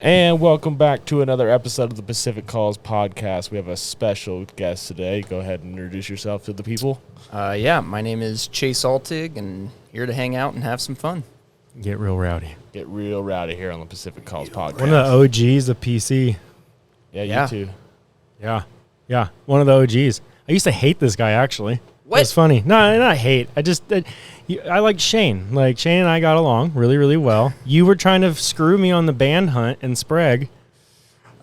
And welcome back to another episode of the Pacific Calls podcast. We have a special guest today. Go ahead and introduce yourself to the people. My name is Chase Altig, and here to hang out and have some fun. Get real rowdy. Get real rowdy here on the Pacific Calls podcast. One of the OGs of PC. Yeah, you too. Yeah. One of the OGs. I used to hate this guy, actually. What? It's funny. No, not hate. I like Shane. Like, Shane and I got along really, really well. You were trying to screw me on the band hunt in Sprague.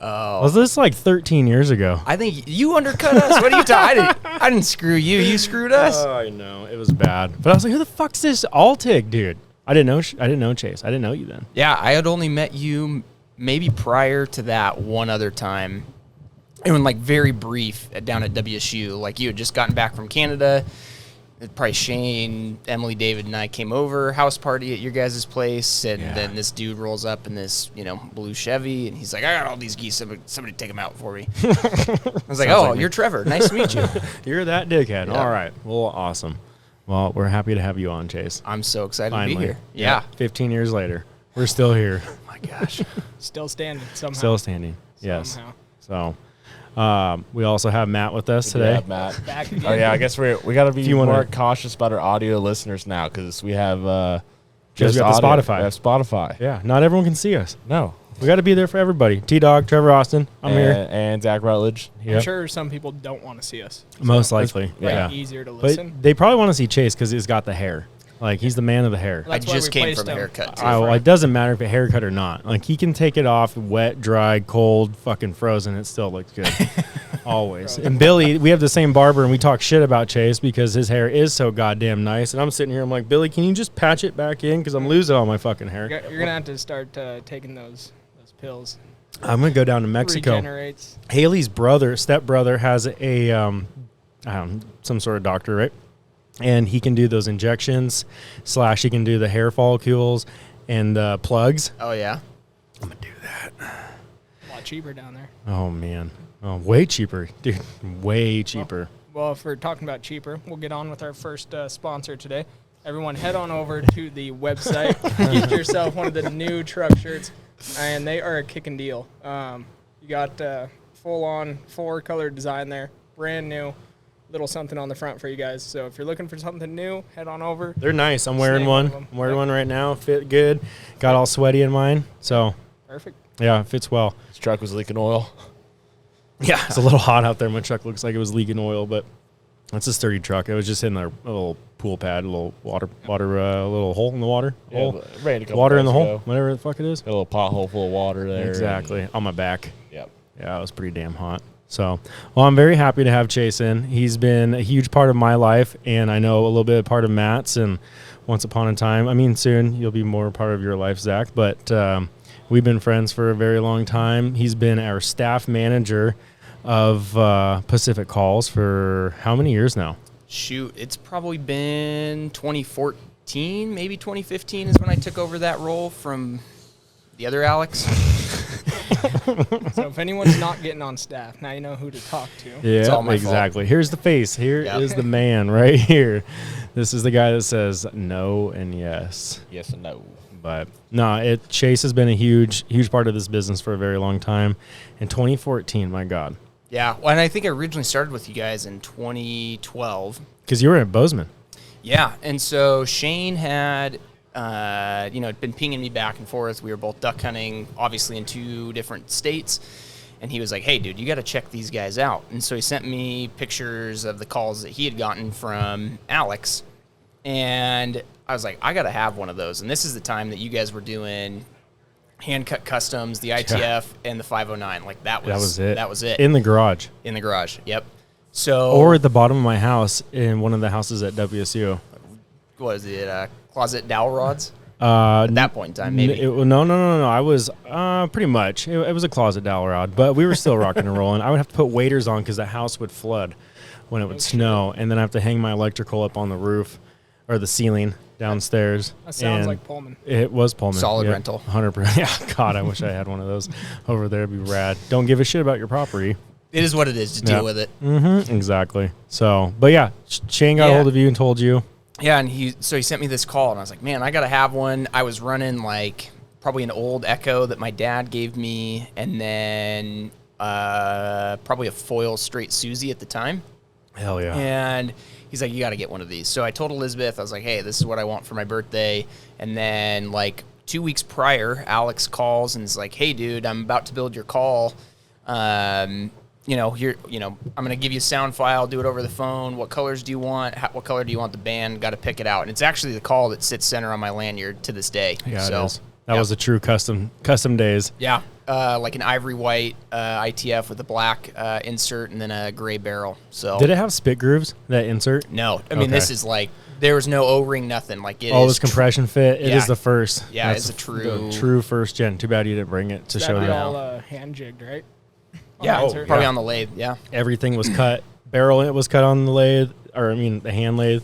Oh. Was this like 13 years ago? I think you undercut us. What are you talking? I didn't screw you. You screwed us. Oh, I know. It was bad. But I was like, who the fuck's this Altig, dude? I didn't know Chase. I didn't know you then. Yeah, I had only met you maybe prior to that one other time. It was like very brief down at WSU. Like you had just gotten back from Canada. Probably Shane, Emily, David, and I came over, house party at your guys' place, and then this dude rolls up in this, blue Chevy, and he's like, I got all these geese. Somebody take them out for me. I was like, you're Trevor. Nice to meet you. You're that dickhead. Yeah. All right. Well, awesome. Well, we're happy to have you on, Chase. I'm so excited Finally. to be here. Yeah. 15 years later. We're still here. Oh, my gosh. Still standing somehow. Still standing. Yes. Somehow. So, we also have Matt with us today. Yeah, Matt. Back again. Oh, yeah, I guess we got to be wanna- more cautious about our audio listeners now because we have Because we have the audio. Spotify. We have Spotify. Yeah. Not everyone can see us. No. We got to be there for everybody. T-Dog, Trevor Austin. I'm here. And Zach Rutledge. I'm Yep. sure some people don't want to see us. Most likely. Yeah. Yeah. Easier to listen. But they probably want to see Chase because he's got the hair. Like, he's the man of the hair. Well, I that's why just we came placed from a him. haircut, too. It doesn't matter if a haircut or not. Like, he can take it off wet, dry, cold, fucking frozen. It still looks good. Always. And Billy, we have the same barber, and we talk shit about Chase because his hair is so goddamn nice. And I'm sitting here, I'm like, Billy, can you just patch it back in? Because I'm losing all my fucking hair. You're going to have to start taking those pills. I'm going to go down to Mexico. Regenerates. Haley's stepbrother, has some sort of doctor, right? And he can do those injections, / he can do the hair follicles and plugs. Oh, yeah? I'm going to do that. A lot cheaper down there. Oh, man. Oh, way cheaper. Dude, way cheaper. Well, if we're talking about cheaper, we'll get on with our first sponsor today. Everyone head on over to the website. Get yourself one of the new truck shirts, and they are a kicking deal. You got full-on 4-color design there, brand new. Little something on the front for you guys. So if you're looking for something new, head on over. They're nice. I'm wearing one. I'm wearing one right now. Fit good. Got all sweaty in mine. So, Perfect. yeah, it fits well. His truck was leaking oil. Yeah, it's a little hot out there. My truck looks like it was leaking oil, but it's a sturdy truck. It was just in a little pool pad, a little water, a little hole in the water. Yeah, rained a couple Water in the days hole, ago. whatever the fuck it is. Got a little pothole full of water there. Exactly. On my back. Yep. Yeah, it was pretty damn hot. So, well, I'm very happy to have Chase in. He's been a huge part of my life, and I know a little bit part of Matt's. And once upon a time, I mean, soon you'll be more part of your life, Zach. But we've been friends for a very long time. He's been our staff manager of Pacific Calls for how many years now? Shoot, it's probably been 2014, maybe 2015 is when I took over that role from the other Alex. So if anyone's not getting on staff, now you know who to talk to. Yeah, all my exactly. fault. Here's the face. Here is the man right here. This is the guy that says no and yes. Yes and no. But no, Chase has been a huge part of this business for a very long time. In 2014, my God. Yeah, well, and I think I originally started with you guys in 2012. Because you were at Bozeman. Yeah, and so Shane had, been pinging me back and forth. We were both duck hunting, obviously in 2 different states. And he was like, hey, dude, you got to check these guys out. And so he sent me pictures of the calls that he had gotten from Alex. And I was like, I got to have one of those. And this is the time that you guys were doing hand-cut customs, the ITF, and the 509. Like, that was it. That was it. In the garage. In the garage, yep. So, Or at the bottom of my house in one of the houses at WSU. what is it, closet dowel rods? At At that point in time, maybe. No. I was pretty much. It was a closet dowel rod, but we were still rocking and rolling. I would have to put waders on because the house would flood when it would snow, and then I have to hang my electrical up on the roof or the ceiling downstairs. That sounds and like Pullman. It was Pullman. Solid rental. 100%. Yeah, God, I wish I had one of those over there. It'd be rad. Don't give a shit about your property. It is what it is. Just deal with it. Mm-hmm. Exactly. So, but yeah, Shane got a hold of you and told you. Yeah, and he sent me this call, and I was like, man, I got to have one. I was running like probably an old Echo that my dad gave me, and then probably a foil straight Susie at the time. Hell yeah. And he's like, you got to get one of these. So I told Elizabeth, I was like, hey, this is what I want for my birthday. And then like 2 weeks prior, Alex calls and is like, hey, dude, I'm about to build your call. I'm going to give you a sound file, do it over the phone. What colors do you want? What color do you want the band? Got to pick it out. And it's actually the call that sits center on my lanyard to this day. Yeah, so, it is. That was a true custom days. Yeah. Like an ivory white ITF with a black insert and then a gray barrel. So Did it have spit grooves, that insert? No. I mean, this is like, there was no O-ring, nothing. Like it This compression fit. It is the first. Yeah, That's it's a true... the true first gen. Too bad you didn't bring it to show That'd be them. all hand jigged, right? Yeah, insert. probably on the lathe, yeah. Everything was cut. Barrel, it was cut on the lathe, the hand lathe,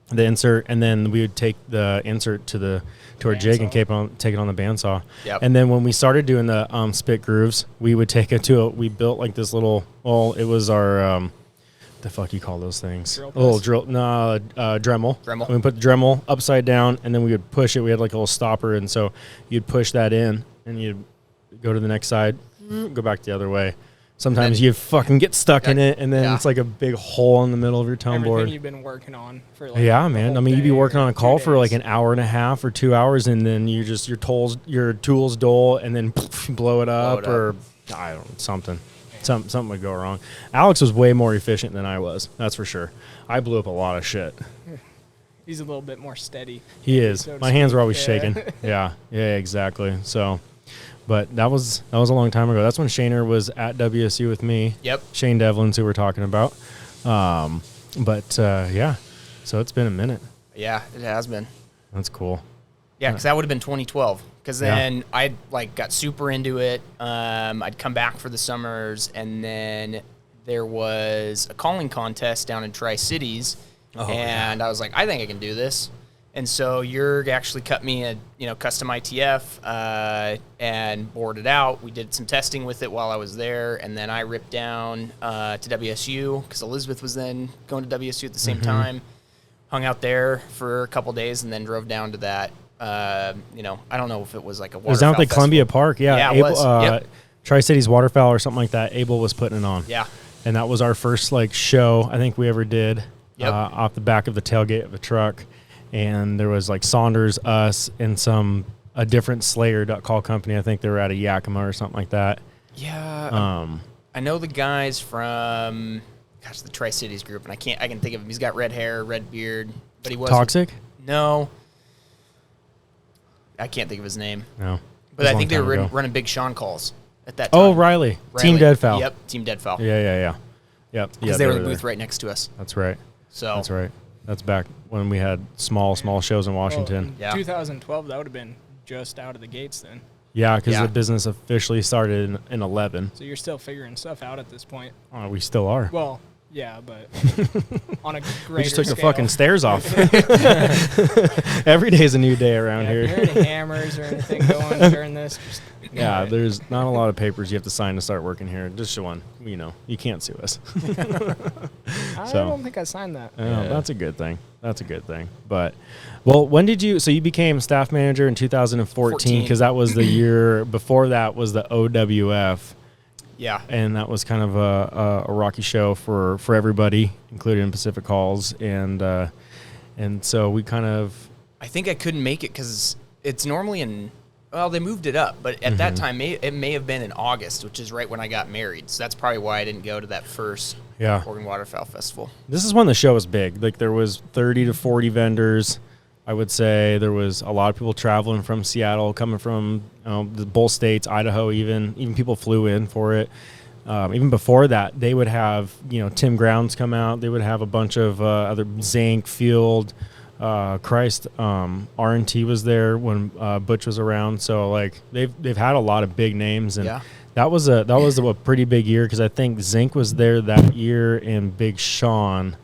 the insert, and then we would take the insert to our jig and take it on the bandsaw. Yep. And then when we started doing the spit grooves, we would take it we built like this little, it was our, the fuck you call those things? Drill A little press? Dremel. Dremel. And we put the Dremel upside down, and then we would push it. We had like a little stopper, and so you'd push that in, and you'd go to the next side, go back the other way. Sometimes you fucking get stuck in it, and then it's like a big hole in the middle of your tone Everything board. you've been working on for like Yeah, the man. whole I mean, you'd be day working or on a 2 call for like days. an hour and a half or 2 hours, and then your tools dull, and then blow it up, or I don't know, something would go wrong. Alex was way more efficient than I was. That's for sure. I blew up a lot of shit. He's a little bit more steady. He is. so to My hands were always speak. shaking. Yeah, exactly. So, but that was a long time ago. That's when Shaner was at WSU with me. Yep. Shane Devlin's who we're talking about. Yeah, so it's been a minute. Yeah, it has been. That's cool. Yeah, because that would have been 2012. Because Yeah. then I like got super into it. I'd come back for the summers, and then there was a calling contest down in Tri-Cities, and I was like, I think I can do this. And so Jurg actually cut me a custom ITF and bored it out. We did some testing with it while I was there, and then I ripped down to WSU because Elizabeth was then going to WSU at the same time. Hung out there for a couple days, and then drove down to that. I don't know if it was like a waterfowl It was down at like festival. Columbia Park. Yeah, Yeah, it Abel, was. Yep. Tri-Cities Waterfowl or something like that. Abel was putting it on. Yeah. And that was our first like show I think we ever did. Yep. Off the back of the tailgate of a truck. And there was like Saunders, us, and a different Slayer duck call company. I think they were out of Yakima or something like that. Yeah. I know the guys from the Tri-Cities group, and I can think of him. He's got red hair, red beard, but he wasn't Toxic? No. I can't think of his name. No. But It was I a think long they were time ago. running Big Sean calls at that time. Oh, Riley. Team Deadfowl. Yep, Team Deadfowl. Yeah. Yep. Because they were in the booth right next to us. That's right. So That's right. That's back when we had small shows in Washington. Yeah. 2012, that would have been just out of the gates then. Yeah, because Yeah. the business officially started in 11. So you're still figuring stuff out at this point. We still are. Well, yeah, but on a greater We just took the scale. fucking stairs off. Every day's a new day around Yeah, if you here. hear any hammers or anything going during this, just Yeah, there's not a lot of papers you have to sign to start working here. Just one, you can't sue us. I So. don't think I signed that. That's a good thing. That's a good thing. But, well, when did you? So you became staff manager in 2014 because that was the year before. That was the OWF. yeah. And that was kind of a rocky show for everybody, including Pacific Calls, and so we kind of. I think I couldn't make it because it's normally they moved it up, but at that time it may have been in August, which is right when I got married. So that's probably why I didn't go to that first Oregon Waterfowl Festival. This is when the show was big. Like there was 30 to 40 vendors. I would say there was a lot of people traveling from Seattle, coming from the both states, Idaho, even people flew in for it. Even before that, they would have Tim Grounds come out. They would have a bunch of other Zank, Field, R&T was there when Butch was around. So like they've had a lot of big names, and that was a pretty big year because I think Zink was there that year, and Big Sean,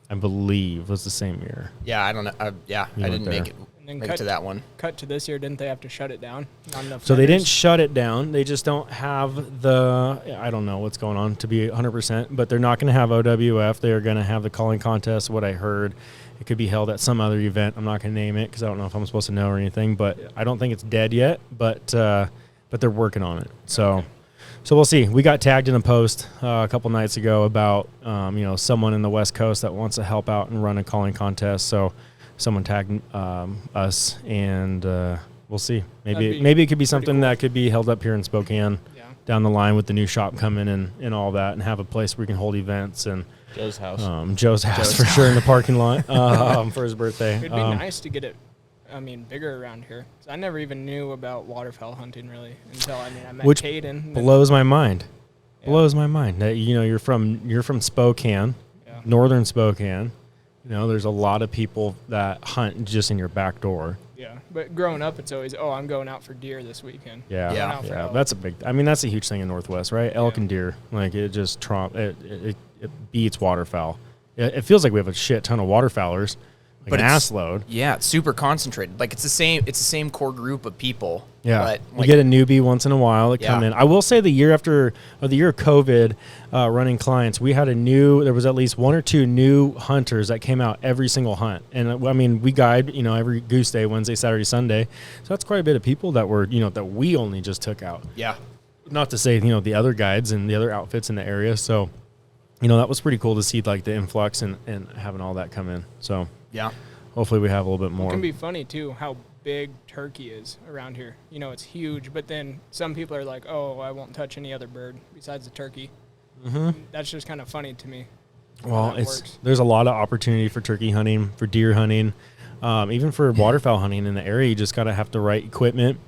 I believe, was the same year. Yeah, I don't know. I didn't make it And then to that one. Cut to this year, didn't they have to shut it down? Not enough So they didn't vendors? shut it down. They just don't have I don't know what's going on to be 100%, but they're not going to have OWF. They're going to have the calling contest, what I heard. It could be held at some other event. I'm not going to name it because I don't know if I'm supposed to know or anything, but I don't think it's dead yet, but they're working on it. So we'll see. We got tagged in a post a couple nights ago about, someone in the West Coast that wants to help out and run a calling contest. So someone tagged us, and we'll see. Maybe it could be something cool. that could be held up here in Spokane down the line with the new shop coming and all that, and have a place where we can hold events and Joe's house. Joe's house for sure in the parking lot for his birthday. It'd be nice to get it, bigger around here. I never even knew about waterfowl hunting really until I met Which Caden. blows my mind. Yeah. Blows my mind that you're from Spokane, Yeah. northern Spokane. There's a lot of people that hunt just in your back door. Yeah, but growing up, it's always, I'm going out for deer this weekend. Yeah, Yeah. Going out for elk. That's a huge thing in Northwest, right? Elk Yeah. and deer, like it just it beats waterfowl. It feels like we have a shit ton of waterfowlers, like But an it's- ass load. Yeah, it's super concentrated. Like it's the same core group of people. Yeah, But you get a newbie once in a while that Yeah. come in. I will say the year of COVID, running clients, there was at least one or two new hunters that came out every single hunt. And we guide, every goose day, Wednesday, Saturday, Sunday. So that's quite a bit of people that were, that we only just took out. Yeah. Not to say, the other guides and the other outfits in the area. So, that was pretty cool to see like the influx and having all that come in. So Yeah. hopefully we have a little bit It more. can be funny too how big turkey is around here. It's huge, but then some people are like, "Oh, I won't touch any other bird besides the turkey." Mm-hmm. That's just kind of funny to me. how Well, that works. there's a lot of opportunity for turkey hunting, for deer hunting, even for waterfowl hunting in the area. You just got to have the right equipment.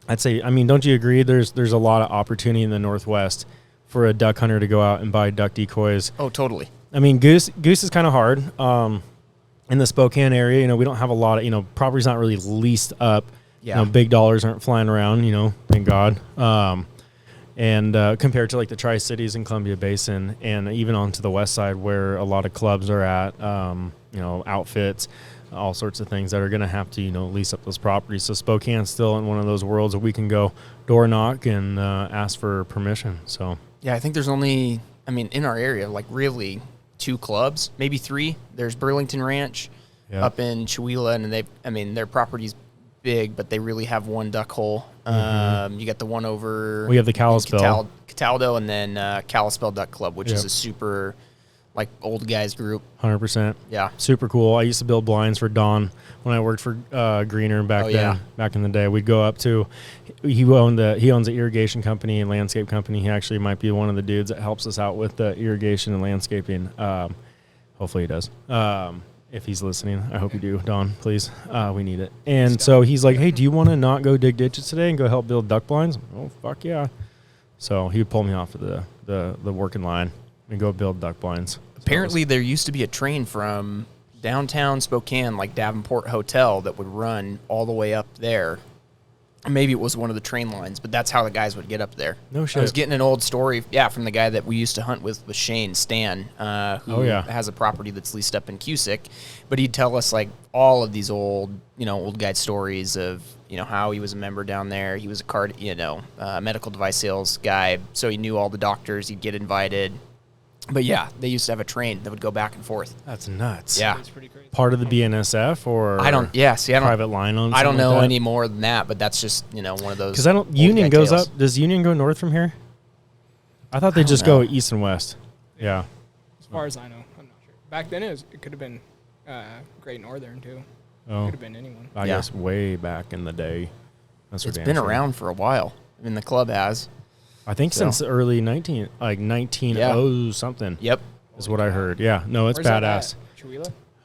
I'd say, don't you agree? There's a lot of opportunity in the Northwest for a duck hunter to go out and buy duck decoys. Oh, totally. Goose is kind of hard. In the Spokane area, we don't have a lot of, property's not really leased up. Yeah. Big dollars aren't flying around, thank God. And compared to like the Tri-Cities and Columbia Basin, and even onto the west side where a lot of clubs are at, outfits, all sorts of things that are going to have to, lease up those properties. So Spokane's still in one of those worlds where we can go door knock and ask for permission. So Yeah, I think there's only, in our area, like really 2 clubs, maybe 3. There's Burlington Ranch up in Chewelah, and their property's big, but they really have one duck hole. You got the one over. we have the Kalispell. Cataldo, and then Kalispell Duck Club, which is Yep. a super, like, old guys group. 100%. Yeah. Super cool. I used to build blinds for Don when I worked for Greener back Oh, then. yeah. Back in the day, we'd go up to. He owns an irrigation company and landscape company. He actually might be one of the dudes that helps us out with the irrigation and landscaping. Hopefully he does. If he's listening, I hope you do, Don. Please, we need it. And so he's like, "Hey, do you want to not go dig ditches today and go help build duck blinds?" Oh, fuck yeah! So he would pull me off of the working line and go build duck blinds. So Apparently, there used to be a train from downtown Spokane, like Davenport Hotel, that would run all the way up there. Maybe it was one of the train lines, but that's how the guys would get up there. No I was shit. getting an old story, from the guy that we used to hunt with Shane, Stan, who has a property that's leased up in Cusick. But he'd tell us, like, all of these old guy stories of, how he was a member down there. He was a medical device sales guy, so he knew all the doctors. He'd get invited. But, yeah, they used to have a train that would go back and forth. That's nuts. Yeah. It's pretty crazy. Part of the BNSF or Private line on. I don't something know like that? any more than that, but that's just, one of those. Because old Union guy goes tales. up. Does Union go north from here? I thought they don't just know. go east and west. Yeah. As far as I know, I'm not sure. Back then, it could have been Great Northern too. Oh, Could have been anyone. I Yeah. guess way back in the day. That's It's for damn been sure. around for a while. The club has. I think So. since the early 1900 something. Yep. Is what I heard. Yeah. No, it's Where's that badass. at?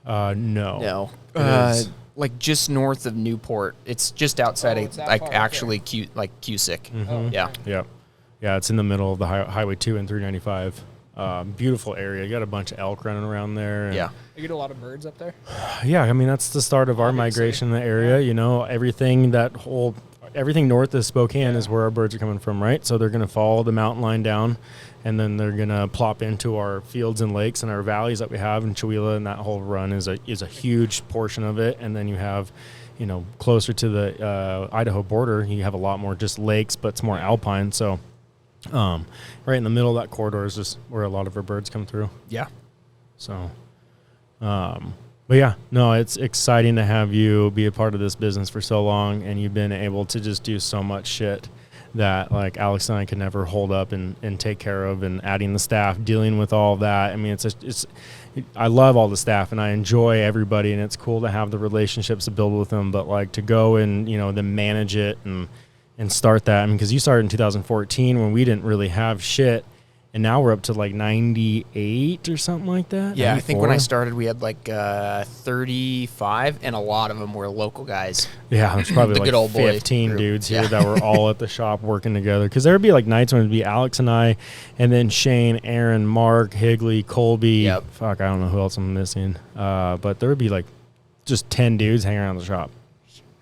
Chewelah? No. No. It is. Like just north of Newport. It's just outside Oh, of, it's that like, far, actually Cusick. Mhm. Oh, Yeah. okay. Yeah. Yeah, it's in the middle of the Highway 2 and 395. Beautiful area. You got a bunch of elk running around there. And Yeah. You get a lot of birds up there. Yeah, that's the start of our Obviously. migration in the area. Everything north of Spokane is where our birds are coming from, right? So they're going to follow the mountain line down, and then they're going to plop into our fields and lakes and our valleys that we have in Chewelah, and that whole run is a huge portion of it. And then you have, closer to the Idaho border, you have a lot more just lakes, but it's more alpine. So right in the middle of that corridor is just where a lot of our birds come through. Yeah. So, But yeah, no, it's exciting to have you be a part of this business for so long, and you've been able to just do so much shit that like Alex and I could never hold up and take care of, and adding the staff, dealing with all of that. I mean, I love all the staff and I enjoy everybody, and it's cool to have the relationships to build with them, but like to go and, then manage it and start that. I mean, because you started in 2014 when we didn't really have shit. And now we're up to like 98 or something like that. Yeah, 94? I think when I started, we had like 35, and a lot of them were local guys. Yeah, there's probably The like good old boy 15 group. dudes here Yeah. that were all at the shop working together. Because there would be like nights when it would be Alex and I, and then Shane, Aaron, Mark, Higley, Colby. Yep. Fuck, I don't know who else I'm missing. But there would be like just 10 dudes hanging around the shop.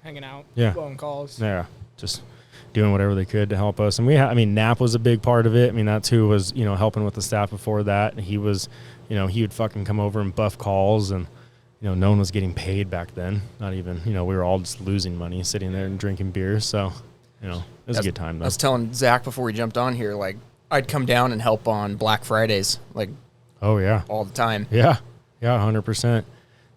Hanging out, Yeah. blowing calls. Yeah, just doing whatever they could to help us. And Knapp was a big part of it. I mean, that's who was, helping with the staff before that. He was, he would fucking come over and buff calls, and, no one was getting paid back then. Not even, we were all just losing money sitting there and drinking beer. So, it was a good time though. I was telling Zach before we jumped on here, like, I'd come down and help on Black Fridays, like, Oh yeah. all the time. Yeah. Yeah. 100%.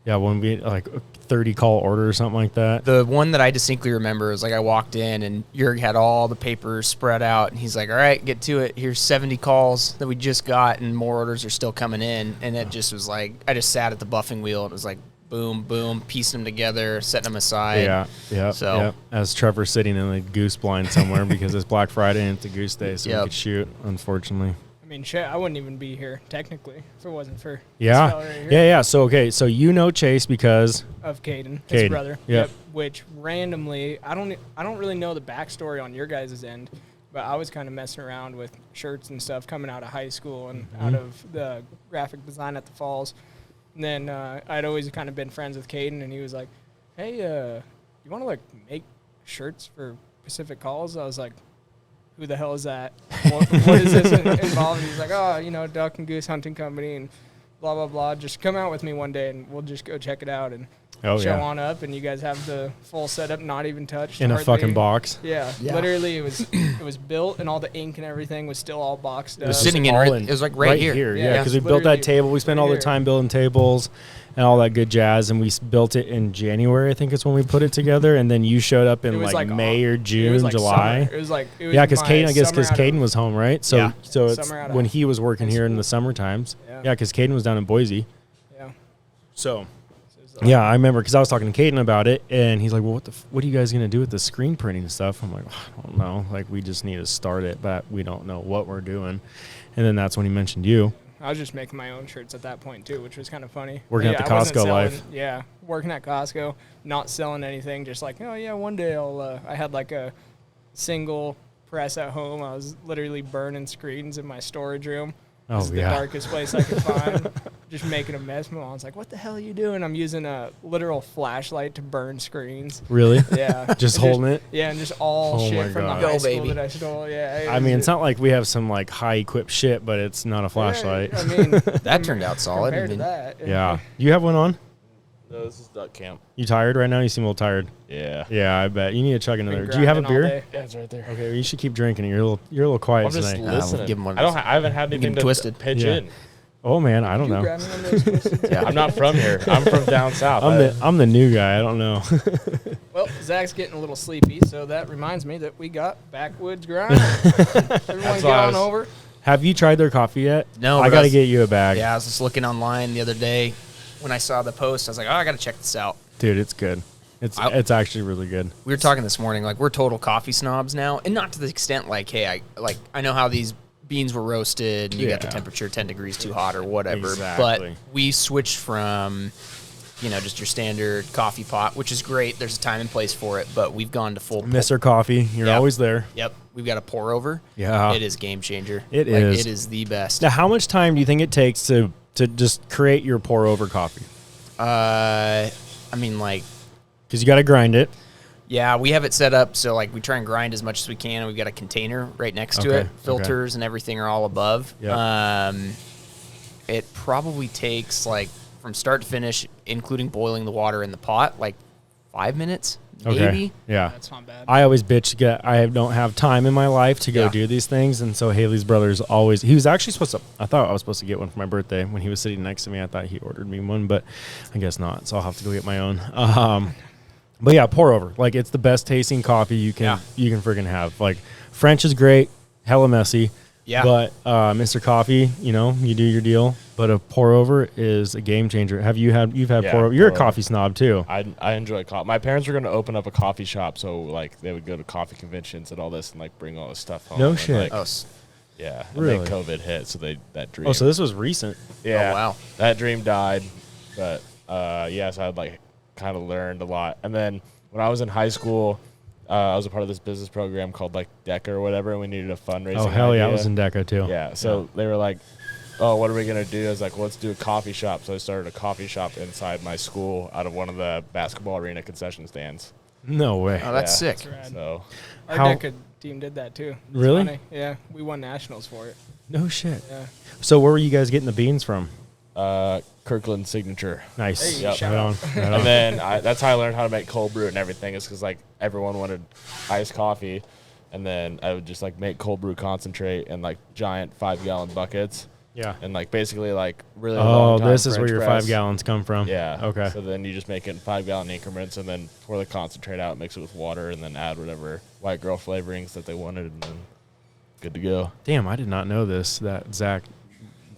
Yeah. When we like 30 call order or something like that. The one that I distinctly remember is like I walked in and Jurg had all the papers spread out, and he's like, all right, get to it. Here's 70 calls that we just got, and more orders are still coming in. And it just was like, I just sat at the buffing wheel, and it was like, boom, boom, piecing them together, setting them aside. Yeah. Yeah. So- yeah. As Trevor's sitting in a goose blind somewhere because it's Black Friday and it's a goose day, so we Yep. could shoot, unfortunately. I mean, shit, I wouldn't even be here technically if it wasn't for this Yeah. fella right here. Yeah. Yeah. So, okay. So, Chase because. Of Caden, Caden, his brother. yep. Which randomly, I don't really know the backstory on your guys' end, but I was kind of messing around with shirts and stuff coming out of high school and out of the graphic design at the Falls. And then I'd always kind of been friends with Caden, and he was like, "Hey, you want to like make shirts for Pacific Calls?" I was like, "Who the hell is that? What is this involved?" And he's like, "Oh, duck and goose hunting company and blah blah blah. Just come out with me one day and we'll just go check it out and show yeah. on up." And you guys have the full setup, not even touched In a hardly. fucking box. Yeah, Yeah. literally it was built, and all the ink and everything was still all boxed up. was Sitting in all right, it was like right here. Yeah, Yeah, because we it's built that literally table. We spent all the right time building tables and all that good jazz, and we built it in January, I think is when we put it together, and then you showed up It in was like like May or It June, was like July. summer. It was like it was Yeah, because my Caden, I guess summer because out of- Caden was home, right? So Yeah. so it's Summer out of when he was working high here in school. the summer times. Yeah. Yeah, because Caden was down in Boise. Yeah. So It was like- yeah, I remember because I was talking to Caden about it, and he's like, "Well, what are you guys gonna do with the screen printing and stuff?" I'm like, "I don't know. Like, we just need to start it, but we don't know what we're doing." And then that's when he mentioned you. I was just making my own shirts at that point too, which was kind of funny. Working at Yeah, the I wasn't Costco selling- life. Yeah, working at Costco, not selling anything, just like, oh yeah, one day I'll. I had like a single press at home. I was literally burning screens in my storage room. Oh, This is yeah. the darkest place I could find. Just making a mess. My mom's like, "What the hell are you doing?" I'm using a literal flashlight to burn screens. Really? Yeah, Just holding it? Yeah, and just all Oh my shit from the God. Go, high school baby. that I stole. Yeah, I mean, it's not like we have some like high equipped shit, but it's not a flashlight. I mean, That turned out solid. I compared to mean, that, Yeah. You have one on? No, this is duck camp. You tired right now? You seem a little tired. Yeah. Yeah, I bet. You need to chug another. been Do you have a grinding all beer? day. Yeah, it's right there. Okay, well, you should keep drinking. You're a little quiet I'm just tonight. listening. give him one I of don't. I haven't had Get anything him to twisted. pitch Yeah. in. Oh man, I don't You know. grab me one of those twisted? Yeah. I'm not from here. I'm from down south. I'm the new guy. I don't know. Well, Zach's getting a little sleepy, so that reminds me that we got Backwoods Grind. Everyone get why I on was- over. Have you tried their coffee yet? No, I but got to was- get you a bag. Yeah, I was just looking online the other day when I saw the post. I was like, oh, I got to check this out. Dude, it's good. It's actually really good. We were talking this morning, like we're total coffee snobs now, and not to the extent like, hey, I know how these beans were roasted, and you got the Yeah. temperature 10 degrees too hot or whatever. Exactly. But we switched from, just your standard coffee pot, which is great. There's a time and place for it, but we've gone to full. Mr. Coffee, you're Yeah. always there. Yep, we've got a pour over. Yeah. It is game changer. It It is. It is the best. Now, how much time do you think it takes to just create your pour over coffee? I mean, like, Because you got to grind it. yeah, we have it set up so like we try and grind as much as we can, and we've got a container right next to Okay, it. Filters and everything are all above. Yep. It probably takes like from start to finish, including boiling the water in the pot, like 5 minutes, Okay. maybe. Yeah. That's not bad. I always bitch I don't have time in my life to go Yeah. do these things, and so Haley's brother's always. He was actually supposed to. I thought I was supposed to get one for my birthday when he was sitting next to me. I thought he ordered me one, but I guess not. So I'll have to go get my own. But yeah, pour over. Like it's the best tasting coffee you can freaking have. Like French is great, hella messy. Yeah. But Mr. Coffee, you do your deal. But a pour over is a game changer. You've had Yeah, pour over? You're a pour coffee snob too. I enjoy coffee. My parents were going to open up a coffee shop, so like they would go to coffee conventions and all this, and like bring all this stuff home. No and, shit. Like, Oh, yeah. And Really? then COVID hit, so that dream. Oh, so this was recent. Yeah. Oh, wow. That dream died, but so I like kind of learned a lot. And then when I was in high school, I was a part of this business program called like DECA or whatever, and we needed a fundraising. Oh hell yeah, I idea. was in DECA too. Yeah, so they were like, "Oh, what are we gonna do?" I was like, "Well, let's do a coffee shop." So I started a coffee shop inside my school out of one of the basketball arena concession stands. No way. Oh, that's Yeah. sick. That's rad. So Our How- DECA team did that too. It's Really? funny. Yeah, we won nationals for it. No shit. Yeah. So where were you guys getting the beans from? Kirkland Signature. Nice. Hey, Yep. shout Right out. on. Right on. And then that's how I learned how to make cold brew and everything. Is because like everyone wanted iced coffee, and then I would just like make cold brew concentrate in like giant 5-gallon buckets, Yeah. and like basically like really. Oh, long time this is where French your press. 5 gallons come from. Yeah. Okay. So then you just make it in 5-gallon increments, and then pour the concentrate out, mix it with water, and then add whatever white girl flavorings that they wanted, and then good to go. Damn, I did not know this. That Zach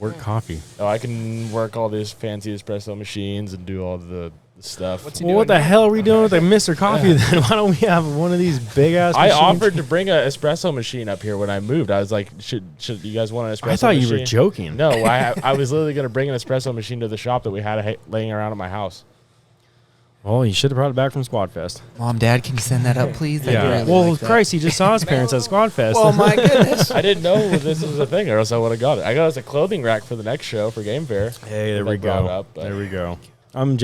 worked coffee. Oh, I can work all these fancy espresso machines and do all the stuff. What's he Well, what doing the now? hell are we doing with the Mr. Coffee then? Why don't we have one of these big ass? I machines? offered to bring an espresso machine up here when I moved. I was like, should you guys want an espresso I thought machine? you were joking. No, I was literally going to bring an espresso machine to the shop that we had laying around at my house. Well, you should have brought it back from Squad Fest. Mom, Dad, can you send that up, please? I'd Yeah. really Well, like that. Christ, he just saw his parents at Squad Fest. Well, my goodness. I didn't know this was a thing, or else I would have got it. I got us a clothing rack for the next show for Game Fair. Hey, there They we brought go. it up, but There we go. I'm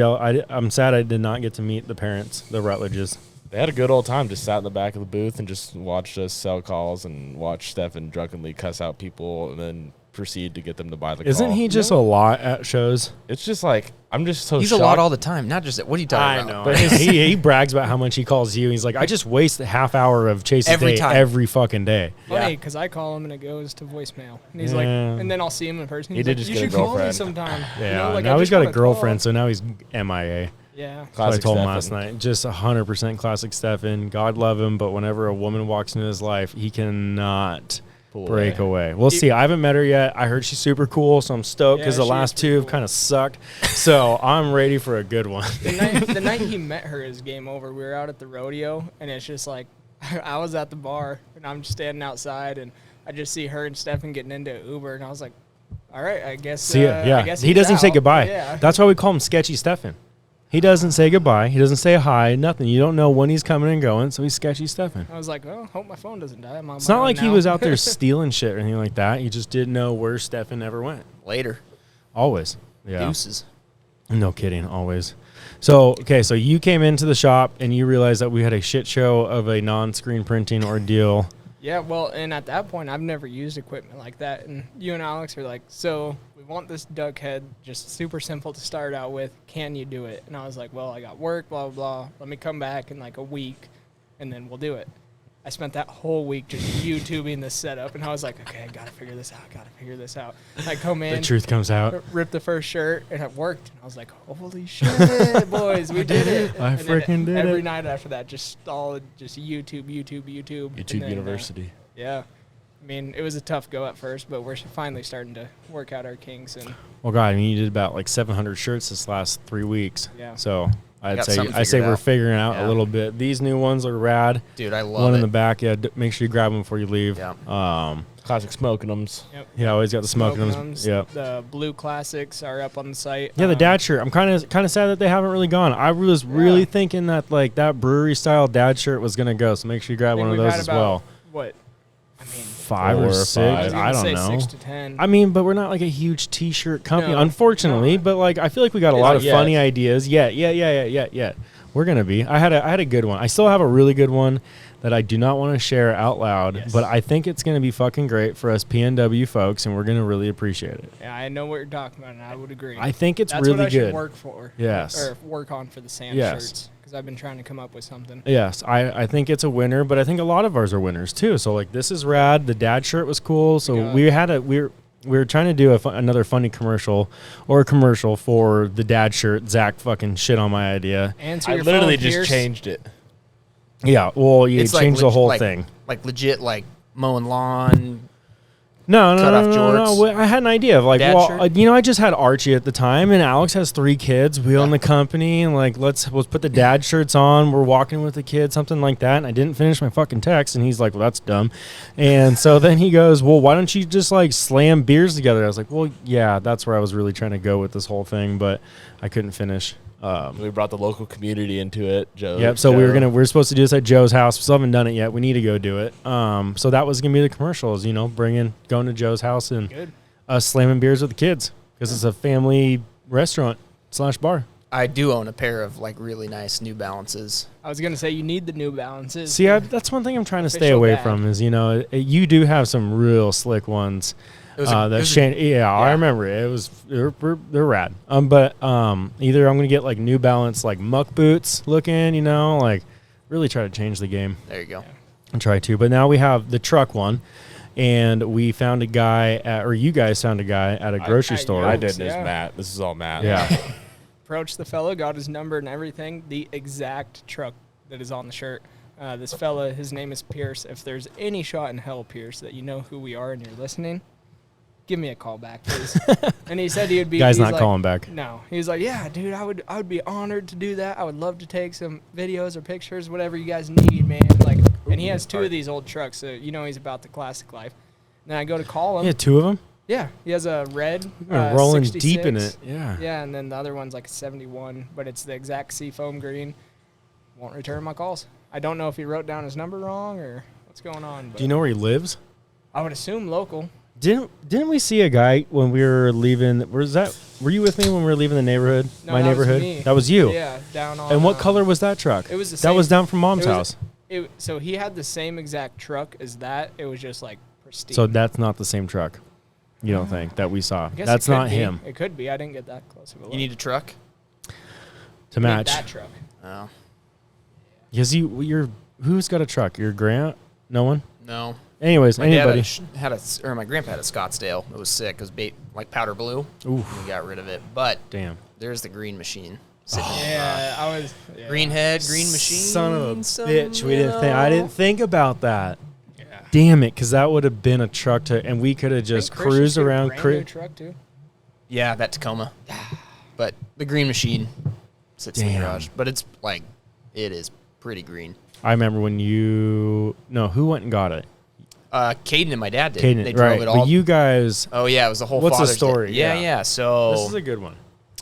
I'm sad I did not get to meet the parents, the Rutledges. They had a good old time. Just sat in the back of the booth and just watched us sell calls and watched Stefan drunkenly cuss out people and then proceed to get them to buy the Isn't call. he just a lot at shows? It's just like, I'm just so He's shocked. a lot all the time. Not just that. What are you talking about? But he brags about how much he calls you. He's like, I just waste a half hour of Chase's Every day time. every fucking day. Funny, Yeah. because I call him and it goes to voicemail, and he's like, Yeah. and then I'll see him in person. He He's did like, just you get a should call me girlfriend. sometime. Yeah. You know, like, I now he's just got a wanna girlfriend, call. so now he's MIA. Yeah. So I Classic told him Stefan. last night, just 100% classic Stefan. God love him, but whenever a woman walks into his life, he cannot Pull break away. We'll see. I haven't met her yet. I heard she's super cool, so I'm stoked because Yeah, the she last is two pretty have cool. kind of sucked. So I'm ready for a good one. The night he met her is game over. We were out at the rodeo, and it's just like I was at the bar, and I'm just standing outside, and I just see her and Stefan getting into Uber, and I was like, all right, I guess. See ya. I Yeah. guess He he's doesn't say out. goodbye. Yeah. That's why we call him Sketchy Stefan. He doesn't say goodbye. He doesn't say hi. Nothing. You don't know when he's coming and going, so he's Sketchy Stefan. I was like, well, hope my phone doesn't die. I'm on It's my not own like he now. was out there stealing shit or anything like that. He just didn't know where Stefan ever went. Later. Always. Yeah. Deuces. No kidding. Always. So, okay. So you came into the shop and you realized that we had a shit show of a non-screen printing ordeal. Yeah, well, and at that point, I've never used equipment like that. And you and Alex are like, so we want this duck head, just super simple to start out with. Can you do it? And I was like, well, I got work, blah, blah, blah. Let me come back in like a week, and then we'll do it. I spent that whole week just YouTubing this setup, and I was like, okay, I got to figure this out. I come in, The truth comes out. rip the first shirt, and it worked. And I was like, holy shit, boys, we did it. I And then freaking did every it. night after that, just solid, just YouTube. and YouTube then, University. yeah. I mean, it was a tough go at first, but we're finally starting to work out our kinks. And Well, God, I mean, you did about like 700 shirts this last 3 weeks. Yeah. So I'd Got say something I say figured we're out. figuring out Yeah. a little bit. These new ones are rad. Dude, I love One it. in the back. Yeah. Make sure you grab them before you leave. Yeah. Classic smoking 'ems. yep. Yeah. Always got the smoking ones. Smoke'ems. Yep. The blue classics are up on the site. Yeah, the dad shirt. I'm kind of sad that they haven't really gone. I was really Yeah. thinking that like that brewery style dad shirt was gonna go. So make sure you grab I think one of we've those had as about, well. What? I mean, 5 4 or or 6. five. I don't say know. 6 to 10. I mean, but we're not like a huge T-shirt company, No. unfortunately. No. But like, I feel like we got a Yeah, lot not of yet. funny ideas. Yeah. We're gonna be. I had a good one. I still have a really good one that I do not want to share out loud, Yes. but I think it's gonna be fucking great for us PNW folks, and we're gonna really appreciate it. Yeah, I know what you're talking about, and I would agree. I think it's That's really what I good. should work for. Yes. Or work on for the Sam Yes. shirts. Because because I've been trying to come up with something. Yes, I think it's a winner, but I think a lot of ours are winners too. So like this is rad. The dad shirt was cool. So we were trying to do another funny commercial or a commercial for the dad shirt. Zach fucking shit on my idea. Answer I your literally phone, just Pierce. changed it. Yeah, well, you It's changed the whole like, thing. Like legit, like mowing lawn. No, cut off jorts. Well, I had an idea of like, Dad well, shirt? I just had Archie at the time, and Alex has 3 kids. We own the company, and like, let's put the dad shirts on. We're walking with the kids, something like that. And I didn't finish my fucking text, and he's like, well, that's dumb. And so then he goes, well, why don't you just like slam beers together? I was like, well, yeah, that's where I was really trying to go with this whole thing, but I couldn't finish. We brought the local community into it. Joe. Yep. So we're supposed to do this at Joe's house. We still haven't done it yet. We need to go do it. So that was gonna be the commercials. Going to Joe's house and us slamming beers with the kids because it's a family restaurant / bar. I do own a pair of like really nice New Balances. I was gonna say you need the New Balances. See, that's one thing I'm trying to stay Official away bag. from is you do have some real slick ones. I remember it. They're rad. But either I'm gonna get like New Balance like muck boots looking, like really try to change the game. There you go. And try to. But now we have the truck one, and we found a guy you guys found a guy at a grocery store. I did. Yeah. Matt. This is all Matt. Yeah. Approached the fella, got his number and everything. The exact truck that is on the shirt. This fella, his name is Pierce. If there's any shot in hell, Pierce, that you know who we are and you're listening, give me a call back, please. And he said he would be. Guy's he's not like, calling back. No, he was like, yeah, dude, I would be honored to do that. I would love to take some videos or pictures, whatever you guys need, man. Like, and he has 2 of these old trucks, so he's about the classic life. And then I go to call him. Yeah, 2 of them. Yeah, he has a red. Rolling 66. deep in it. Yeah. Yeah, and then the other one's like a 71, but it's the exact seafoam green. Won't return my calls. I don't know if he wrote down his number wrong or what's going on. But Do you know where he lives? I would assume local. Didn't we see a guy when we were leaving? Were you with me when we were leaving the neighborhood? No, my that was neighborhood. me. That was you. Yeah, down on. And what color was that truck? It was the That same. was down from Mom's it was- house. So he had the same exact truck as that. It was just like pristine. So that's not the same truck. You don't think that we saw? I guess That's it could not be. him It could be. I didn't get that close of a look. You need a truck? to I need match. that truck. Oh. Because who's got a truck? Your grant? No one. No. Anyways, My dad anybody. my grandpa had a Scottsdale. It was sick. It was like powder blue. Oof. We got rid of it. But Damn. there's the green machine. sitting in the Yeah, I was. Yeah. Green head, green machine. Son of a some, bitch. you I didn't know. think about that. Yeah. Damn it, because that would have been a truck and we could have just I think Chris cruised should get a around. brand new truck too. Yeah, that Tacoma. But the green machine sits in the Damn. garage. But it's like, it is pretty green. I remember when who went and got it? Caden and my dad did. Caden, They drove right. it all. But you guys, Oh, yeah, it was the whole What's the Father's Day. story? Yeah, Yeah. yeah. So this is a good one.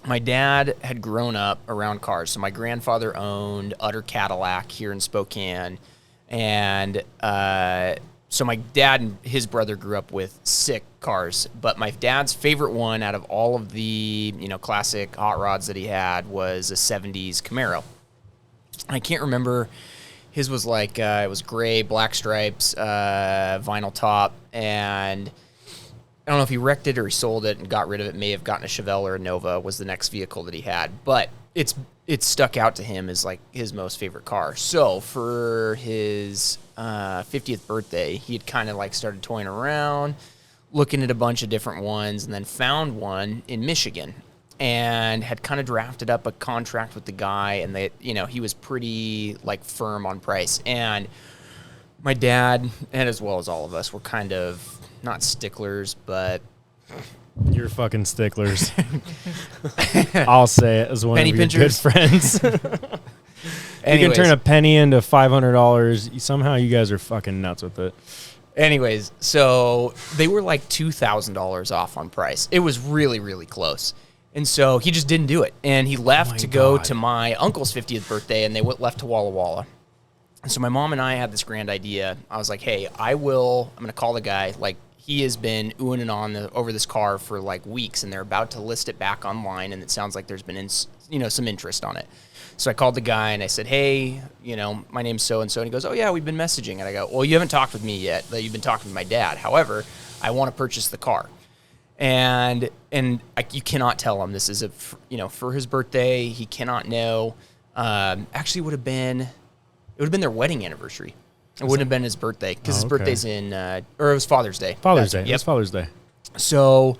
my dad had grown up around cars. So my grandfather owned Utter Cadillac here in Spokane. And so my dad and his brother grew up with sick cars. But my dad's favorite one out of all of the, classic hot rods that he had was a 70s Camaro. I can't remember. His was like, it was gray, black stripes, vinyl top. And I don't know if he wrecked it or he sold it and got rid of it. May have gotten a Chevelle or a Nova was the next vehicle that he had. But it stuck out to him as like his most favorite car. So for his 50th birthday, he had kind of like started toying around, looking at a bunch of different ones, and then found one in Michigan and had kind of drafted up a contract with the guy. And they, he was pretty like firm on price. And my dad, and as well as all of us, were kind of not sticklers, but You're fucking sticklers. I'll say it as one Penny of your pinchers. good friends. You can turn a penny into $500. Somehow you guys are fucking nuts with it. Anyways, so they were like $2,000 off on price. It was really, really close. And so he just didn't do it. And he left to go to my uncle's 50th birthday, and they left to Walla Walla. And so my mom and I had this grand idea. I was like, hey, I'm going to call the guy. Like, he has been oohing and on over this car for like weeks, and they're about to list it back online, and it sounds like there's been some interest on it. So I called the guy and I said, hey, my name's so-and-so. And he goes, oh, yeah, we've been messaging. And I go, well, you haven't talked with me yet, but you've been talking to my dad. However, I want to purchase the car. And you cannot tell him this is for his birthday. He cannot know. Actually, it would have been their wedding anniversary. It wouldn't have been his birthday because his birthday's in, or it was Father's Day. Father's Day. Yep. It's Father's Day. So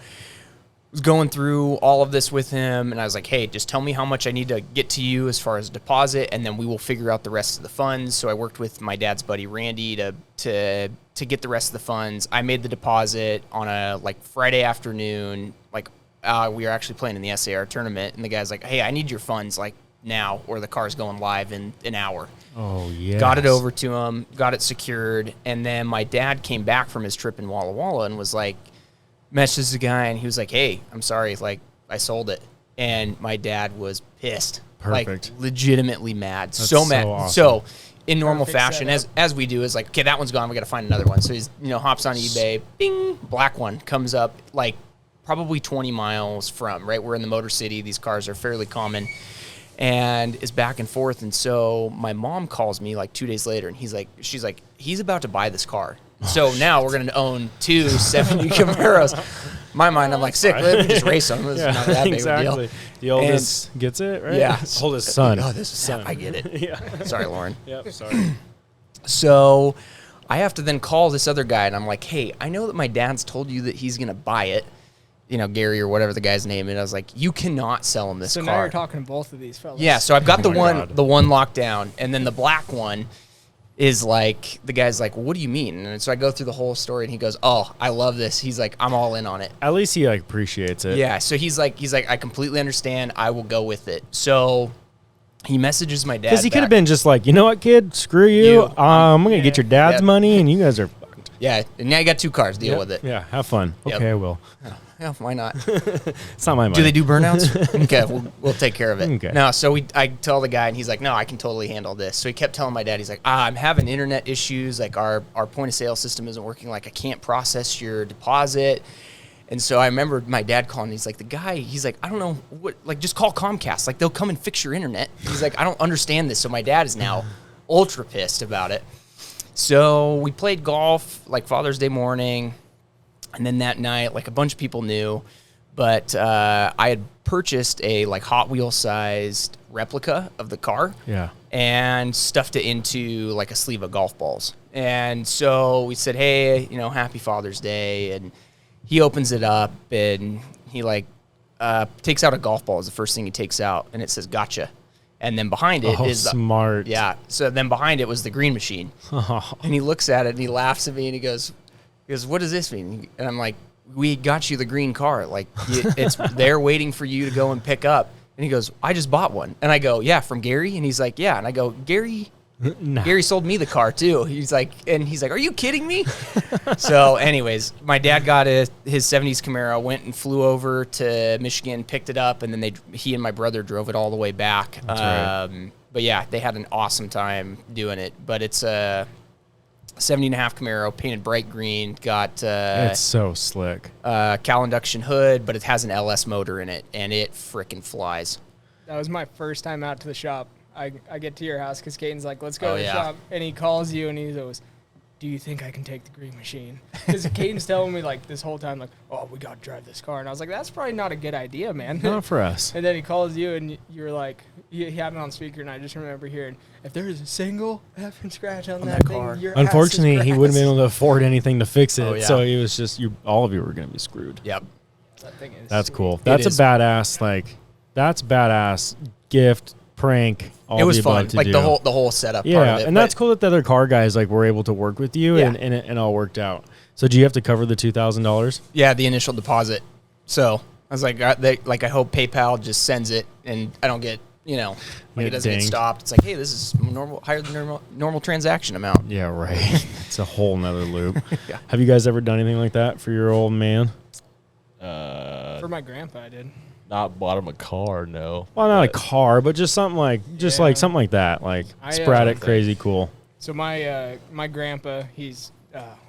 was going through all of this with him, and I was like, hey, just tell me how much I need to get to you as far as deposit, and then we will figure out the rest of the funds. So I worked with my dad's buddy Randy to get the rest of the funds. I made the deposit on a Friday afternoon. We were actually playing in the SAR tournament, and the guy's like, hey, I need your funds now, or the car's going live in an hour. Oh, yeah. Got it over to him, got it secured, and then my dad came back from his trip in Walla Walla and was like, messaged the guy, and he was like, hey, I'm sorry, I sold it. And my dad was pissed. Perfect. Legitimately mad. That's so mad. awesome. So in normal Perfect fashion, setup. as we do, is like, okay, that one's gone, we gotta find another one. So he's hops on eBay, bing, black one comes up probably 20 miles from, right? We're in the Motor City, these cars are fairly common, and is back and forth. And so my mom calls me 2 days later, and she's like, he's about to buy this car. So now we're going to own 2 70 Camaros. My mind, I'm like, sick. Let me just race them. It's not that big exactly. of a deal. The oldest gets it, right? Yeah. Oldest son. Oh, this is son. I get it. Yeah. Sorry, Lauren. Yep. Sorry. So I have to then call this other guy, and I'm like, hey, I know that my dad's told you that he's going to buy it. Gary or whatever the guy's name. And I was like, you cannot sell him this car. So now you're talking to both of these fellas. Yeah, so I've got Oh my God. the one locked down, and then the black one is the guy's like, well, what do you mean? And so I go through the whole story, and he goes, oh, I love this. He's like, I'm all in on it. At least he appreciates it. Yeah, so he's like, I completely understand. I will go with it. So he messages my dad. Because he could have back. been just like, you know what, kid? Screw you. I'm going to get your dad's Yep. money, and you guys are fucked. Yeah, and now you got 2 cars. Deal Yep. with it. Yeah, have fun. Yep. Okay, I will. Yeah, why not? It's not my money. Do they do burnouts? Okay, we'll take care of it. Okay. No, so I tell the guy, and he's like, no, I can totally handle this. So he kept telling my dad, he's like, I'm having internet issues. Our point of sale system isn't working. I can't process your deposit. And so I remember my dad calling. He's like, the guy, he's like, I don't know what, just call Comcast. They'll come and fix your internet. He's like, I don't understand this. So my dad is now ultra pissed about it. So we played golf Father's Day morning. And then that night, a bunch of people knew, but I had purchased a Hot Wheels sized replica of the car. Yeah. And stuffed it into a sleeve of golf balls. And so we said, hey, happy Father's Day. And he opens it up, and he takes out a golf ball is the first thing he takes out, and it says gotcha. And then behind it is smart. Yeah. So then behind it was the green machine. And he looks at it, and he laughs at me, and he goes, what does this mean? And I'm like, we got you the green car. It's there waiting for you to go and pick up. And he goes, I just bought one. And I go, yeah, from Gary? And he's like, yeah. And I go, Gary sold me the car too. He's like, are you kidding me? So anyways, my dad got his 70s Camaro, went and flew over to Michigan, picked it up, and then he and my brother drove it all the way back. That's right. But yeah, they had an awesome time doing it. But it's a 70.5 Camaro, painted bright green, got It's so slick. cowl induction hood, but it has an LS motor in it, and it frickin' flies. That was my first time out to the shop. I get to your house because Caden's like, let's go Oh, to the yeah. shop. And he calls you, and he goes, do you think I can take the green machine? Because Caden's telling me this whole time, oh, we got to drive this car. And I was like, that's probably not a good idea, man. Not for us. And then he calls you, and you're like, he had it on speaker, and I just remember hearing, if there is a single effing scratch on that car. thing, your ass is Unfortunately, he wouldn't have been grass. able to afford anything to fix it. Oh, yeah. So it was just, all of you were going to be screwed. Yep. That thing is That's sweet. cool. That's is. a badass, that's badass gift, prank, all It was the above fun, to do. the whole setup part Yeah, of it. and that's cool that the other car guys were able to work with you, Yeah. and it all worked out. So do you have to cover the $2,000? Yeah, the initial deposit. So I was like, I hope PayPal just sends it, and I don't get, it doesn't get dinged. stopped. It's like, hey, this is higher than normal transaction amount. Yeah, right. It's a whole nother loop. Yeah. Have you guys ever done anything like that for your old man? For my grandpa, I did. Not bought him a car, no. Well, not a car, but just something something like that, sporadic, crazy, cool. So my grandpa, he's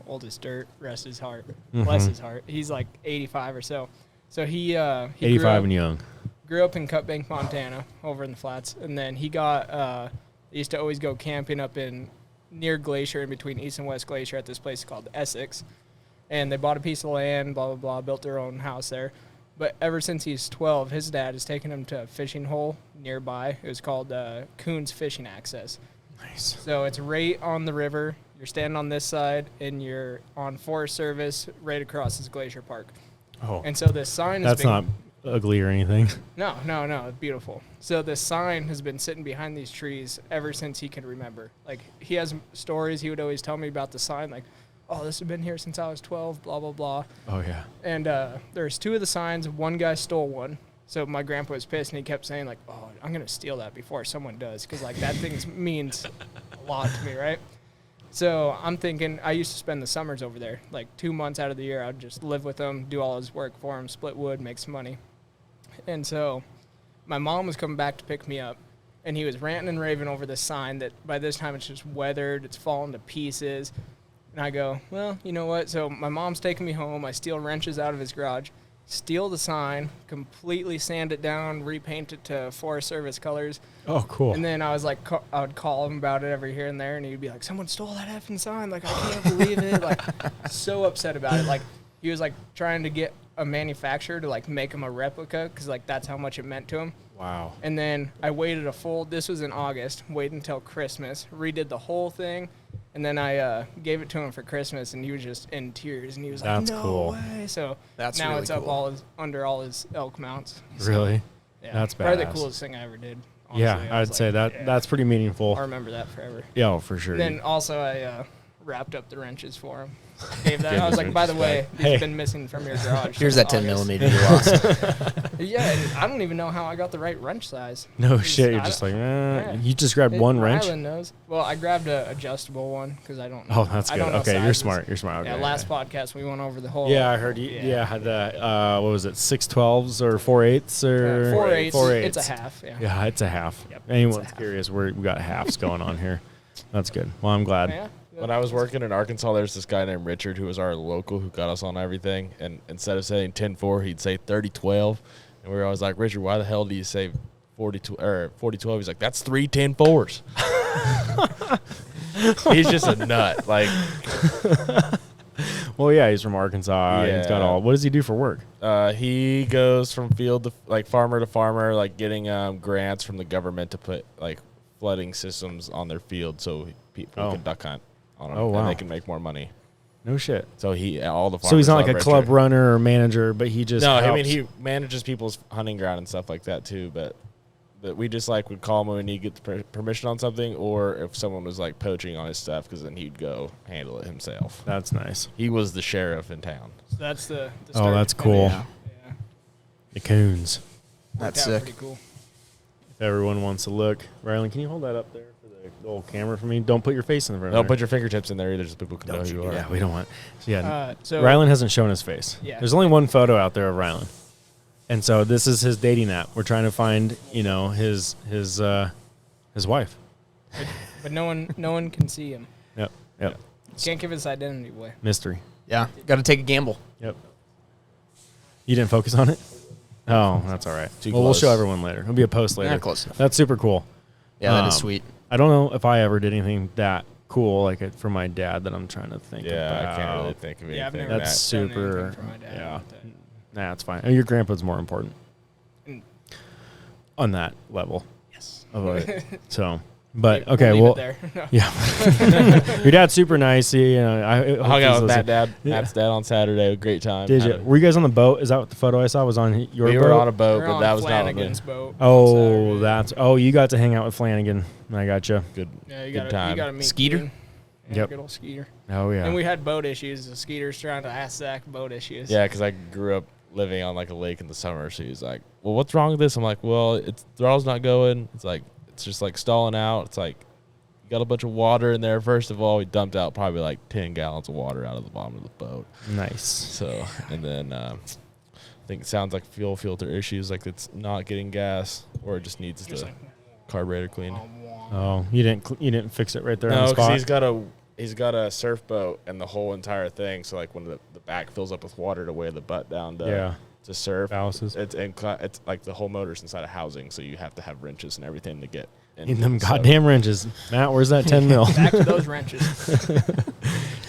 old as dirt, rest his heart, Mm-hmm. bless his heart. He's 85 or so. So he 85 and young. grew up in Cutbank, Montana, over in the flats, and then he got he used to always go camping up in near Glacier, in between East and West Glacier, at this place called Essex. And they bought a piece of land, blah blah blah, built their own house there. But ever since he's 12, his dad has taken him to a fishing hole nearby. It was called Coons Fishing Access. Nice. So it's right on the river. You're standing on this side, and you're on Forest Service right across this glacier park. Oh, And so this sign has that's been... not ugly or anything. No, it's beautiful. So this sign has been sitting behind these trees ever since he can remember. Like, he has stories. He would always tell me about the sign, like, oh, this has been here since I was 12, blah, blah, blah. Oh, yeah. And there's 2 of the signs. One guy stole one. So my grandpa was pissed, and he kept saying, like, oh, I'm going to steal that before someone does, because, like, that thing means a lot to me, right? So I'm thinking, I used to spend the summers over there. Like, 2 months out of the year, I'd just live with him, do all his work for him, split wood, make some money. And so my mom was coming back to pick me up, and he was ranting and raving over this sign that by this time it's just weathered, it's fallen to pieces. And I go, well, you know what? So my mom's taking me home. I steal wrenches out of his garage, steal the sign, completely sand it down, repaint it to Forest Service colors. Oh, cool. And then I was like, I would call him about it every here and there, and he'd be like, someone stole that effing sign. Like, I can't believe it. Like, so upset about it. Like, he was like trying to get a manufacturer to like make him a replica, because like that's how much it meant to him. Wow. And then I waited this was in August, waited until Christmas, redid the whole thing, and then I gave it to him for Christmas, and he was just in tears, and he was like, That's no cool. way. So That's now really it's up cool. under all his elk mounts. So, Really? yeah, That's probably the badass. coolest thing I ever did. Honestly. Yeah, I was I'd say like, that yeah, that's pretty meaningful. I'll remember that forever. Yeah, oh, for sure. Then also I wrapped up the wrenches for him. Gave that. I was like, Give by his the way, wrenches these back. have been missing from your garage. Here's since that 10 August. millimeter you lost. Yeah, and I don't even know how I got the right wrench size. No It's- shit. You're I just don't- like, yeah. you just grabbed one wrench? Rylan knows. Well, I grabbed a adjustable one because I don't. Oh, that's I good. don't know Okay, you're sizes. smart. You're smart. Okay, Yeah, last okay. podcast we went over the whole. Yeah, I heard you. Yeah, had the what was it, 6/12s or 4/8s or 4/8. 4/8s. It's a half. Yeah. Yeah, it's a half. Yep, Anyone's it's a half. curious, we got halves going on here. That's good. Well, I'm glad. Yeah. When I was working in Arkansas, there's this guy named Richard who was our local who got us on everything. And instead of saying 10-4, he'd say 30-12. And we were always like, Richard, why the hell do you say 40-12? He's like, that's 3 10-4s. He's just a nut. Like, Well, yeah, he's from Arkansas. And he's got Yeah. all. What does he do for work? he goes from field to like farmer to farmer, like getting grants from the government to put like flooding systems on their field so people Oh. can duck hunt on them Oh, wow. and they can make more money. No shit. So all the farmers So he's not like love a club Richard. runner or manager, but he just No, I helps. mean he manages people's hunting ground and stuff like that too. But we just like would call him when he get the permission on something, or if someone was like poaching on his stuff, because then he'd go handle it himself. That's nice. He was the sheriff in town. So that's the. Oh, start that's to cool. finish. Yeah. The coons. Worked That's out sick. Pretty cool. If everyone wants to look, Rylan, can you hold that up there for the old camera for me? Don't put your face in the front. Don't of put your fingertips in there either, so people can know who you are. Yeah, we don't want. So yeah, So Rylan hasn't shown his face. Yeah. There's only one photo out there of Rylan, and so this is his dating app. We're trying to find, his wife. but no one can see him. Yep. Can't give his identity away. Mystery. Yeah, got to take a gamble. Yep. You didn't focus on it? Oh, that's all right. Too Well, we'll close. show everyone later. It'll be a post later. Yeah, close enough. That's super cool. Yeah, that is Um, sweet. I don't know if I ever did anything that cool like it for my dad that I'm trying to think Yeah, about. I can't really think of anything. Yeah, I've never That's done super. anything for my dad Yeah. like that. Nah, it's fine. Your grandpa's more important Mm. on that level Yes. of it. So, but We'll okay, leave well, it there. No. yeah. Your dad's super nice. He, I hung hope out he's with listening. Matt's Yeah. dad on Saturday. Great time. Did you? Were you guys on the boat? Is that what the photo I saw was on your We boat? were on a boat, We're but on that was not on Flanagan's the boat. on Oh, Saturday. you got to hang out with Flanagan. I got you. good. Yeah, you good gotta time. meet Skeeter? Keaton. Yeah, Yep. good old Skeeter. Oh yeah. And we had boat issues. The Skeeter's trying to ask Zach boat issues. Yeah, because I grew up living on like a lake in the summer. So he's like, "Well, what's wrong with this?" I'm like, "Well, it's throttle's not going. It's like it's just like stalling out. It's like you got a bunch of water in there. First of all, we dumped out probably like 10 gallons of water out of the bottom of the boat. Nice. So and then I think it sounds like fuel filter issues, like it's not getting gas or it just needs Just the like, carburetor cleaned. Oh, you didn't fix it right there on No, the because spot. he's got a surf boat and the whole entire thing. So like when the back fills up with water to weigh the butt down to surf, Balances. it's like the whole motor's inside a housing, so you have to have wrenches and everything to get. Need them So- goddamn wrenches. Matt, where's that 10 mil? Back to those wrenches.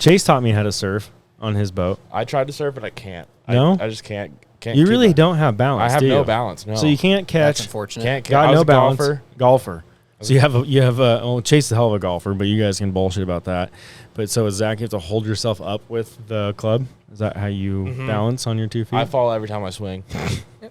Chase taught me how to surf on his boat. I tried to surf and I can't. No? I just can't Can't You keep really my- don't have balance. I have do no you? balance. No. So you can't That's catch. unfortunate. Can't catch. Got I was no a balance. golfer. Golfer. So you have well, Chase is a hell of a golfer, but you guys can bullshit about that. But so is Zach, you have to hold yourself up with the club. Is that how you balance on your 2 feet? I fall every time I swing.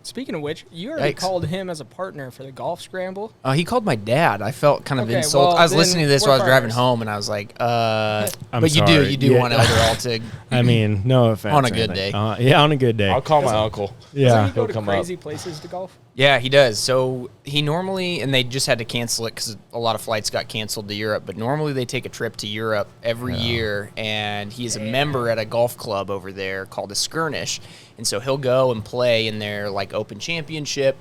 Speaking of which, you already Yikes. called him as a partner for the golf scramble. He called my dad. I felt kind of Okay, insulted. well, I was then listening to this we're while I was driving partners. home, and I was like, I'm but you sorry. do Yeah. want Elder Altig. I mean, no offense. On a or good anything. day. Yeah, on a good day. I'll call my uncle. Doesn't Yeah. he go he'll to come up. crazy places to golf? Yeah, he does. So he normally, and they just had to cancel it because a lot of flights got canceled to Europe, but normally they take a trip to Europe every year, and he is a member at a golf club over there called a Skirnish, and so he'll go and play in their like Open Championship.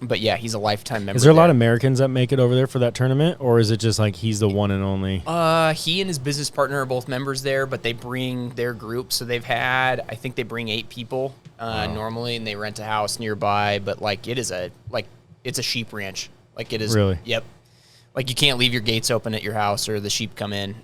But yeah, he's a lifetime member. Is there a lot there. of Americans that make it over there for that tournament, or is it just like he's the one and only? He and his business partner are both members there, but they bring their group. So they've had, I think they bring 8 people normally, and they rent a house nearby. But like it's a sheep ranch. Like it is. Really? Yep. Like you can't leave your gates open at your house, or the sheep come in.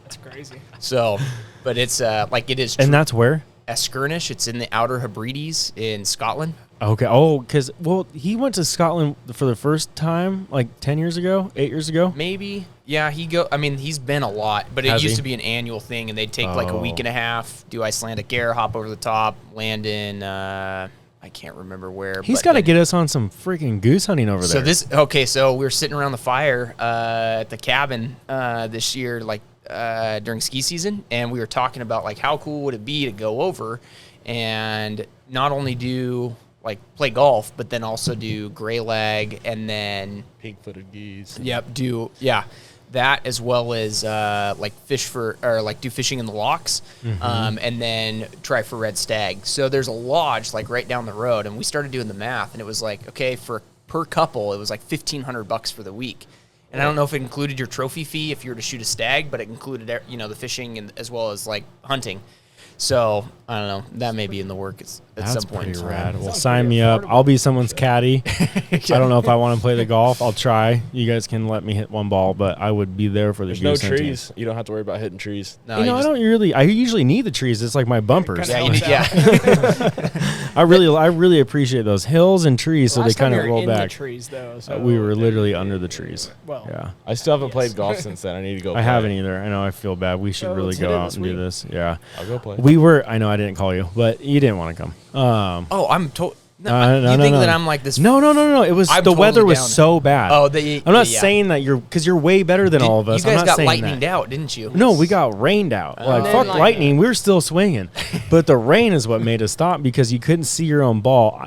That's crazy. So, but it's like it is. And that's where? Skirnish. It's in the Outer Hebrides in Scotland. Okay. Oh, because he went to Scotland for the first time like 10 years ago, 8 years ago. Maybe. Yeah, he's been a lot, but it Has used he? to be an annual thing, and they'd take like a week Oh. and a half, do Icelandic air, hop over the top, land in, I can't remember where. He's but got to then- get us on some freaking goose hunting over there. So we were sitting around the fire at the cabin this year, like during ski season, and we were talking about like how cool would it be to go over and not only do like play golf, but then also do gray leg and then Pink-footed geese. that as well as like do fishing in the locks, and then try for red stag. So there's a lodge like right down the road, and we started doing the math, and it was like, okay, for per couple, it was like $1,500 for the week. And I don't know if it included your trophy fee if you were to shoot a stag, but it included the fishing and as well as like hunting. So I don't know. That may be in the works at That's some point. pretty in time. rad. Well, Sounds sign pretty me up. affordable. I'll be someone's caddy. I don't know if I want to play the golf. I'll try. You guys can let me hit one ball, but I would be there for the There's no goose hunting. trees. You don't have to worry about hitting trees. No, You know, I usually need the trees. It's like my bumpers. Kinda yeah, helps out. I really appreciate those hills and trees, so they Last time kind we of were roll in back. the trees, though. So We were literally under the trees. Well, Yeah. I still haven't Yes. played golf since then. I need to go. I play. haven't either. I know. I feel bad. We should So really let's hit go it out this and do week. this. Yeah. I'll go play. We were. I know I didn't call you, but you didn't want to come. Oh, I'm told. No, you think no. that I'm like this? No. It was I'm the weather totally was down. so bad. Oh, I'm not saying that because you're way better than all of us. You guys I'm not got saying lightninged that. out, didn't you? No, we got rained out. Like then fuck lightning. lightning. We were still swinging, but the rain is what made us stop because you couldn't see your own ball.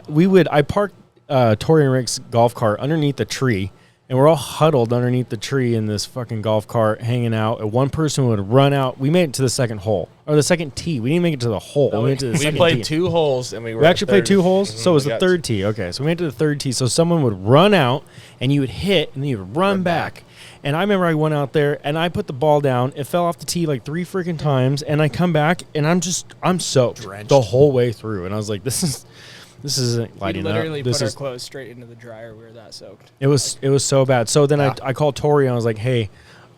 I parked Tori and Rick's golf cart underneath the tree, and we're all huddled underneath the tree in this fucking golf cart hanging out. And one person would run out. We made it to the second hole or the second tee. We didn't make it to the hole. we made it to the We second played tee. 2 holes and we were. We at actually played third. 2 holes, so it was We the got- third tee. Okay, so we went to the third tee. So someone would run out, and you would hit, and then you would run back. And I remember I went out there, and I put the ball down. It fell off the tee like 3 freaking times, and I come back, and I'm soaked Drenched. the whole way through. And I was like, this isn't we lighting up. literally This put our is clothes straight into the dryer. We were that soaked. it was so bad. So then Yeah. I called Tori, and I was like, hey,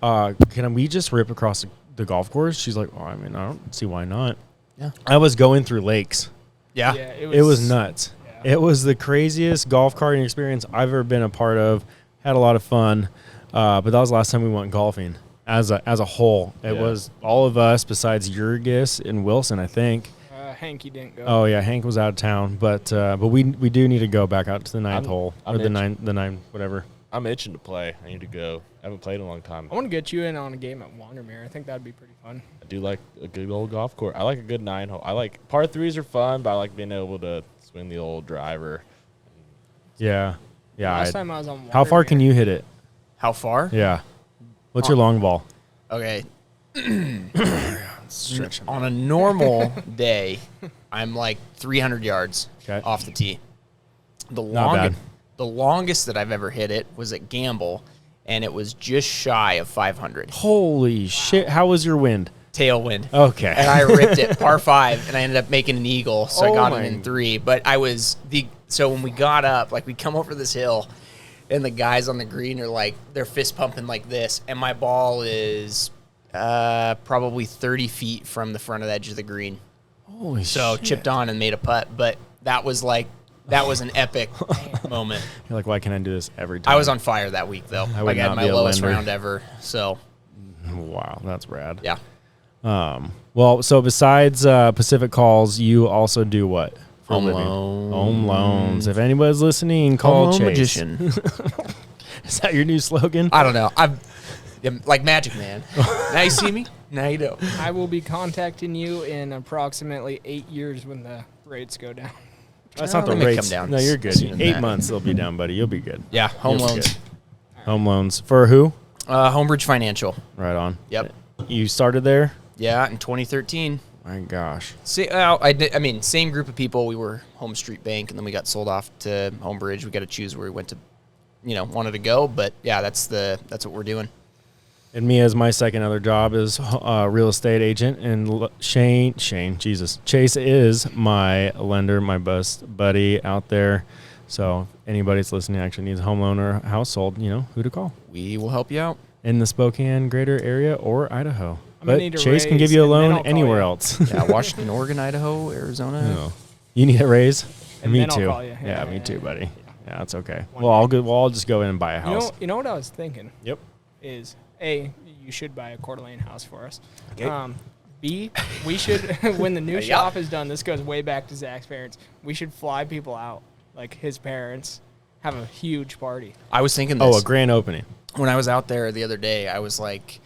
can we just rip across the golf course? She's like, oh, I mean, I don't see why not. Yeah. I was going through lakes. Yeah. It was nuts. Yeah. It was the craziest golf karting experience I've ever been a part of. Had a lot of fun, but that was the last time we went golfing as a whole. It Yeah. was all of us besides Jurgis and Wilson, I think. Hanky didn't go. Oh yeah, Hank was out of town, but we do need to go back out to the ninth hole I'm or the itching. nine whatever. I'm itching to play. I need to go. I haven't played in a long time. I want to get you in on a game at Wandermere. I think that'd be pretty fun. I do like a good old golf course. I like a good 9 hole. I like par 3s are fun, but I like being able to swing the old driver. Yeah, yeah. Last time I was on How far can Wandermere- you hit it? How far? Yeah. What's your long ball? Okay. Stretch On a normal day, I'm like 300 yards Okay. off the tee. The Not bad. the longest that I've ever hit it was at Gamble, and it was just shy of 500. Holy shit! How was your wind? Tailwind. Okay. And I ripped it par 5, and I ended up making an eagle, so I Oh got my- it in 3. But so when we got up, like we come over this hill, and the guys on the green are like, they're fist pumping like this, and my ball is probably 30 feet from the front of the edge of the green. Holy So shit. chipped on and made a putt, but that was an epic moment. You're like, why can't I do this every time? I was on fire that week though. I I would had not my be a lowest lender. round ever. So Wow, that's rad. yeah. Well, so besides Pacific Calls, you also do what? For a Home living? loans. Home loans. If anybody's listening, call Home loan Chase. magician. Is that your new slogan? I don't know. I'm like Magic Man. Now you see me. Now you don't. I will be contacting you in approximately 8 years when the rates go down. That's not the They may rates. come down No, you're good. sooner than 8 that. months they'll be down, buddy. You'll be good. Yeah, home You'll be loans. good. Home loans for who? Homebridge Financial. Right on. Yep. You started there? Yeah, in 2013. My gosh. I mean, same group of people. We were Home Street Bank, and then we got sold off to Homebridge. We got to choose where we went to, wanted to go. But yeah, that's what we're doing. And me as my second other job is real estate agent, and Chase is my lender, my best buddy out there. So if anybody's listening actually needs a home loan or household, who to call We will help you out. in the Spokane greater area or Idaho. I'm gonna But need a Chase can raise, give you a and then loan I'll call anywhere you. else. Yeah, Washington, Oregon, Idaho, Arizona. No. You need a raise? And me then I'll too. call you. Yeah, Yeah, me yeah, too, yeah. buddy. Yeah, that's okay. One Well, day. I'll just go in and buy a house. You know what I was thinking Yep. is A, you should buy a Coeur d'Alene house for us. Okay. B, we should when the new Yeah. shop is done. This goes way back to Zach's parents. We should fly people out, like his parents, have a huge party. I was thinking this. Oh, a grand opening. When I was out there the other day, I was like,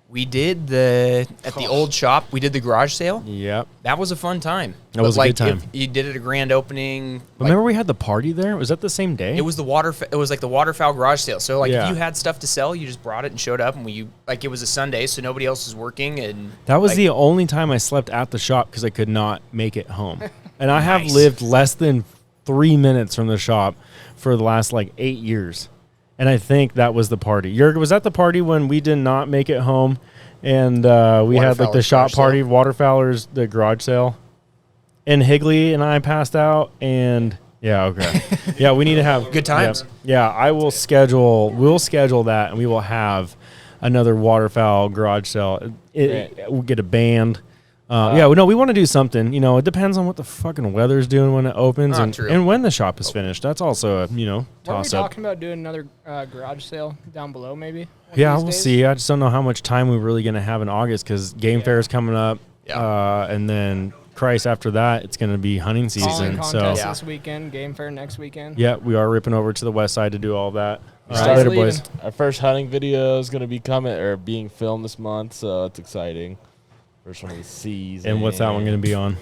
we did the old shop. We did the garage sale. Yep. That was a fun time. That was a good time. If you did it a grand opening. Remember we had the party there? Was that the same day? It was it was like the waterfowl garage sale. So like Yeah. if you had stuff to sell, you just brought it and showed up, and it was a Sunday, so nobody else was working, and That was like, the only time I slept at the shop because I could not make it home. And I have Nice. lived less than 3 minutes from the shop for the last 8 years. And I think that was the party. Jurg, was that the party when we did not make it home and we had the Waterfowler's shop garage party, sale. Waterfowler's, the garage sale? And Higley and I passed out and yeah, okay. Yeah, we need to have Good times. Yeah, we'll schedule that and we will have another waterfowl garage sale. We'll get a band. We want to do something. It depends on what the fucking weather's doing when it opens True. and when the shop is finished. That's also a, Weren't we toss up. talking about doing another garage sale down below, maybe? one Yeah, of these we'll days? see. I just don't know how much time we're really going to have in August because Game Fair is coming up. Yeah. And then, Christ, after that, it's going to be hunting Calling season. So, contest Yeah. this weekend, game fair next weekend. yeah, we are ripping over to the west side to do all that. All Start right, later, leaving. boys. Our first hunting video is going to be being filmed this month, so it's exciting. First one of the season. And what's that one going to be on?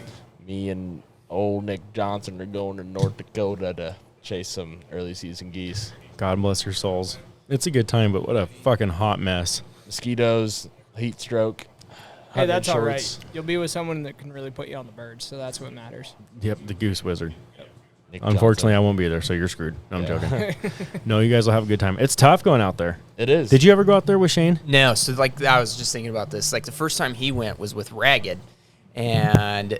Me and old Nick Johnson are going to North Dakota to chase some early season geese. God bless your souls. It's a good time, but what a fucking hot mess. Mosquitoes, heat stroke. Hey, hunting that's all right. shorts. You'll be with someone that can really put you on the birds, so that's what matters. Yep, the goose wizard. Nick Unfortunately, I Johnson. won't be there, so you're screwed. No, I'm Yeah. joking. No, you guys will have a good time. It's tough going out there. It is. Did you ever go out there with Shane? No, so I was just thinking about this. Like the first time he went was with Ragged, and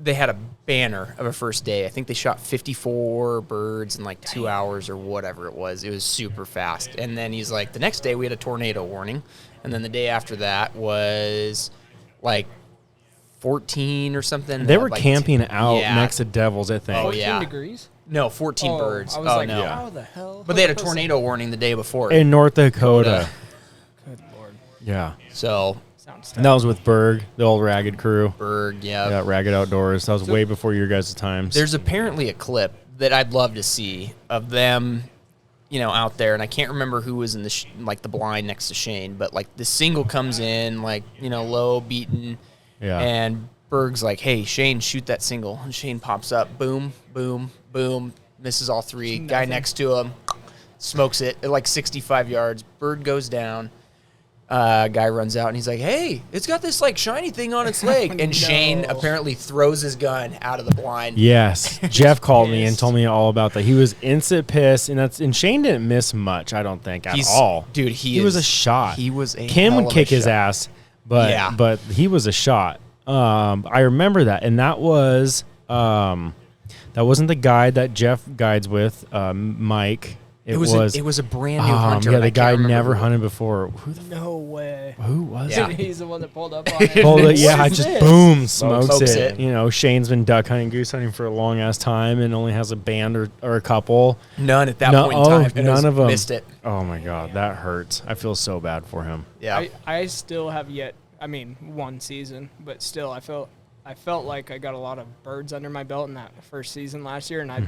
they had a banner of a first day. I think they shot 54 birds in 2 hours or whatever it was. It was super fast. And then he's like, the next day we had a tornado warning, and then the day after that was 14 or something. They were camping out yeah. next to Devils, I think. Oh, 14 yeah. degrees? No, 14 birds. I was like, no. how the hell? But they had a tornado warning the day before. In North Dakota. Good Lord. Yeah. So Sounds And that was with Berg, the old Ragged crew. Berg, yeah. Yeah, Ragged Outdoors. That was way before your guys' times. There's apparently a clip that I'd love to see of them, out there, and I can't remember who was in the the blind next to Shane, but the single comes in low beaten, Yeah. and Berg's like, "Hey, Shane, shoot that single," and Shane pops up, boom, boom, boom, misses all three. Guy Nothing. next to him smokes it at 65 yards. Bird goes down. Guy runs out and he's like, "Hey, it's got this shiny thing on its leg." And No. Shane apparently throws his gun out of the blind. Yes. Jeff called me and Pissed. told me all about that. He was instant pissed, and Shane didn't miss much, I don't think, at all. Dude, He was a shot. He was a Kim hell would of a kick his shot. ass, but Yeah. but he was a shot. I remember that, and that was that wasn't the guide that Jeff guides with, Mike. It was a brand new hunter. Yeah, and I the can't guy remember never who. hunted before. No way. Who was Yeah. it? He's the one that pulled up on it. Pulled it, yeah, What is just this? boom, smokes Smokes it. it. You know, Shane's been duck hunting, goose hunting for a long ass time, and only has a band or a couple. None at that No- point in time. oh, none of 'em. Missed it. Oh my god, that hurts. I feel so bad for him. Yeah. I still have yet. I mean, one season, but still, I felt like I got a lot of birds under my belt in that first season last year, and I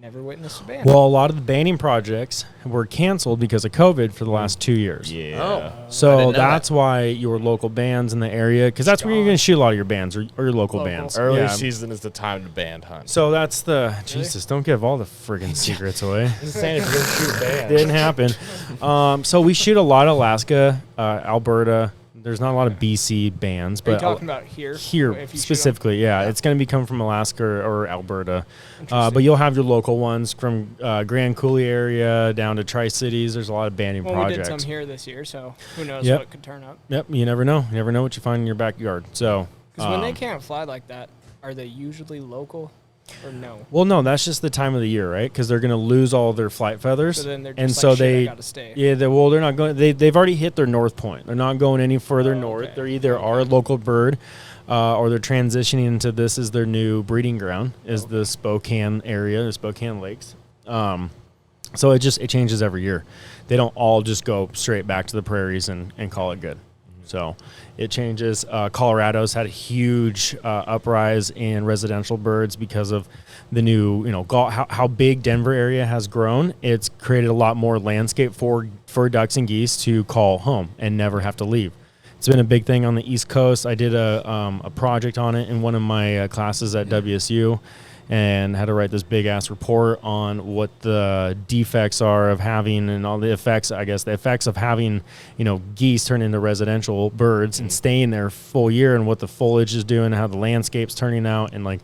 never witnessed a band. Well, a lot of the banding projects were canceled because of COVID for the last 2 years. Yeah. Oh. I So didn't know that's why your local bands in the area, because that's where you're going to shoot a lot of your bands or your local Local. bands. Early Yeah. season is the time to band hunt. So that's the Jesus. Don't give all the friggin' secrets away. Just saying, if you're gonna shoot bands. Didn't happen. So we shoot a lot of Alaska, Alberta. There's not a lot of BC bands, Are you but talking about here? here If you shoot 'em? specifically, yeah, it's going to be coming from Alaska or Alberta. But you'll have your local ones from Grand Coulee area down to Tri-Cities. There's a lot of banding Well, projects. we did some here this year, so who knows Yep. what could turn up. Yep, you never know. You never know what you find in your backyard. So, Because when they can't fly like that, are they usually local or no? well, no, that's just the time of the year, right? Because they're going to lose all their flight feathers, So then they're just and like, so shit, I they, gotta stay. yeah, they're not going. They've already hit their north point. They're not going any further Oh, north. okay. They're either our local bird, or they're transitioning into this is their new breeding ground, is the Spokane area, the Spokane Lakes. So it changes every year. They don't all just go straight back to the prairies and call it good. So it changes. Colorado's had a huge uprise in residential birds because of the new, how big Denver area has grown. It's created a lot more landscape for ducks and geese to call home and never have to leave. It's been a big thing on the East Coast. I did a project on it in one of my classes at WSU, and had to write this big ass report on what the defects are of having and all the effects, the effects of having, geese turn into residential birds and staying there full year, and what the foliage is doing, and how the landscape's turning out, and like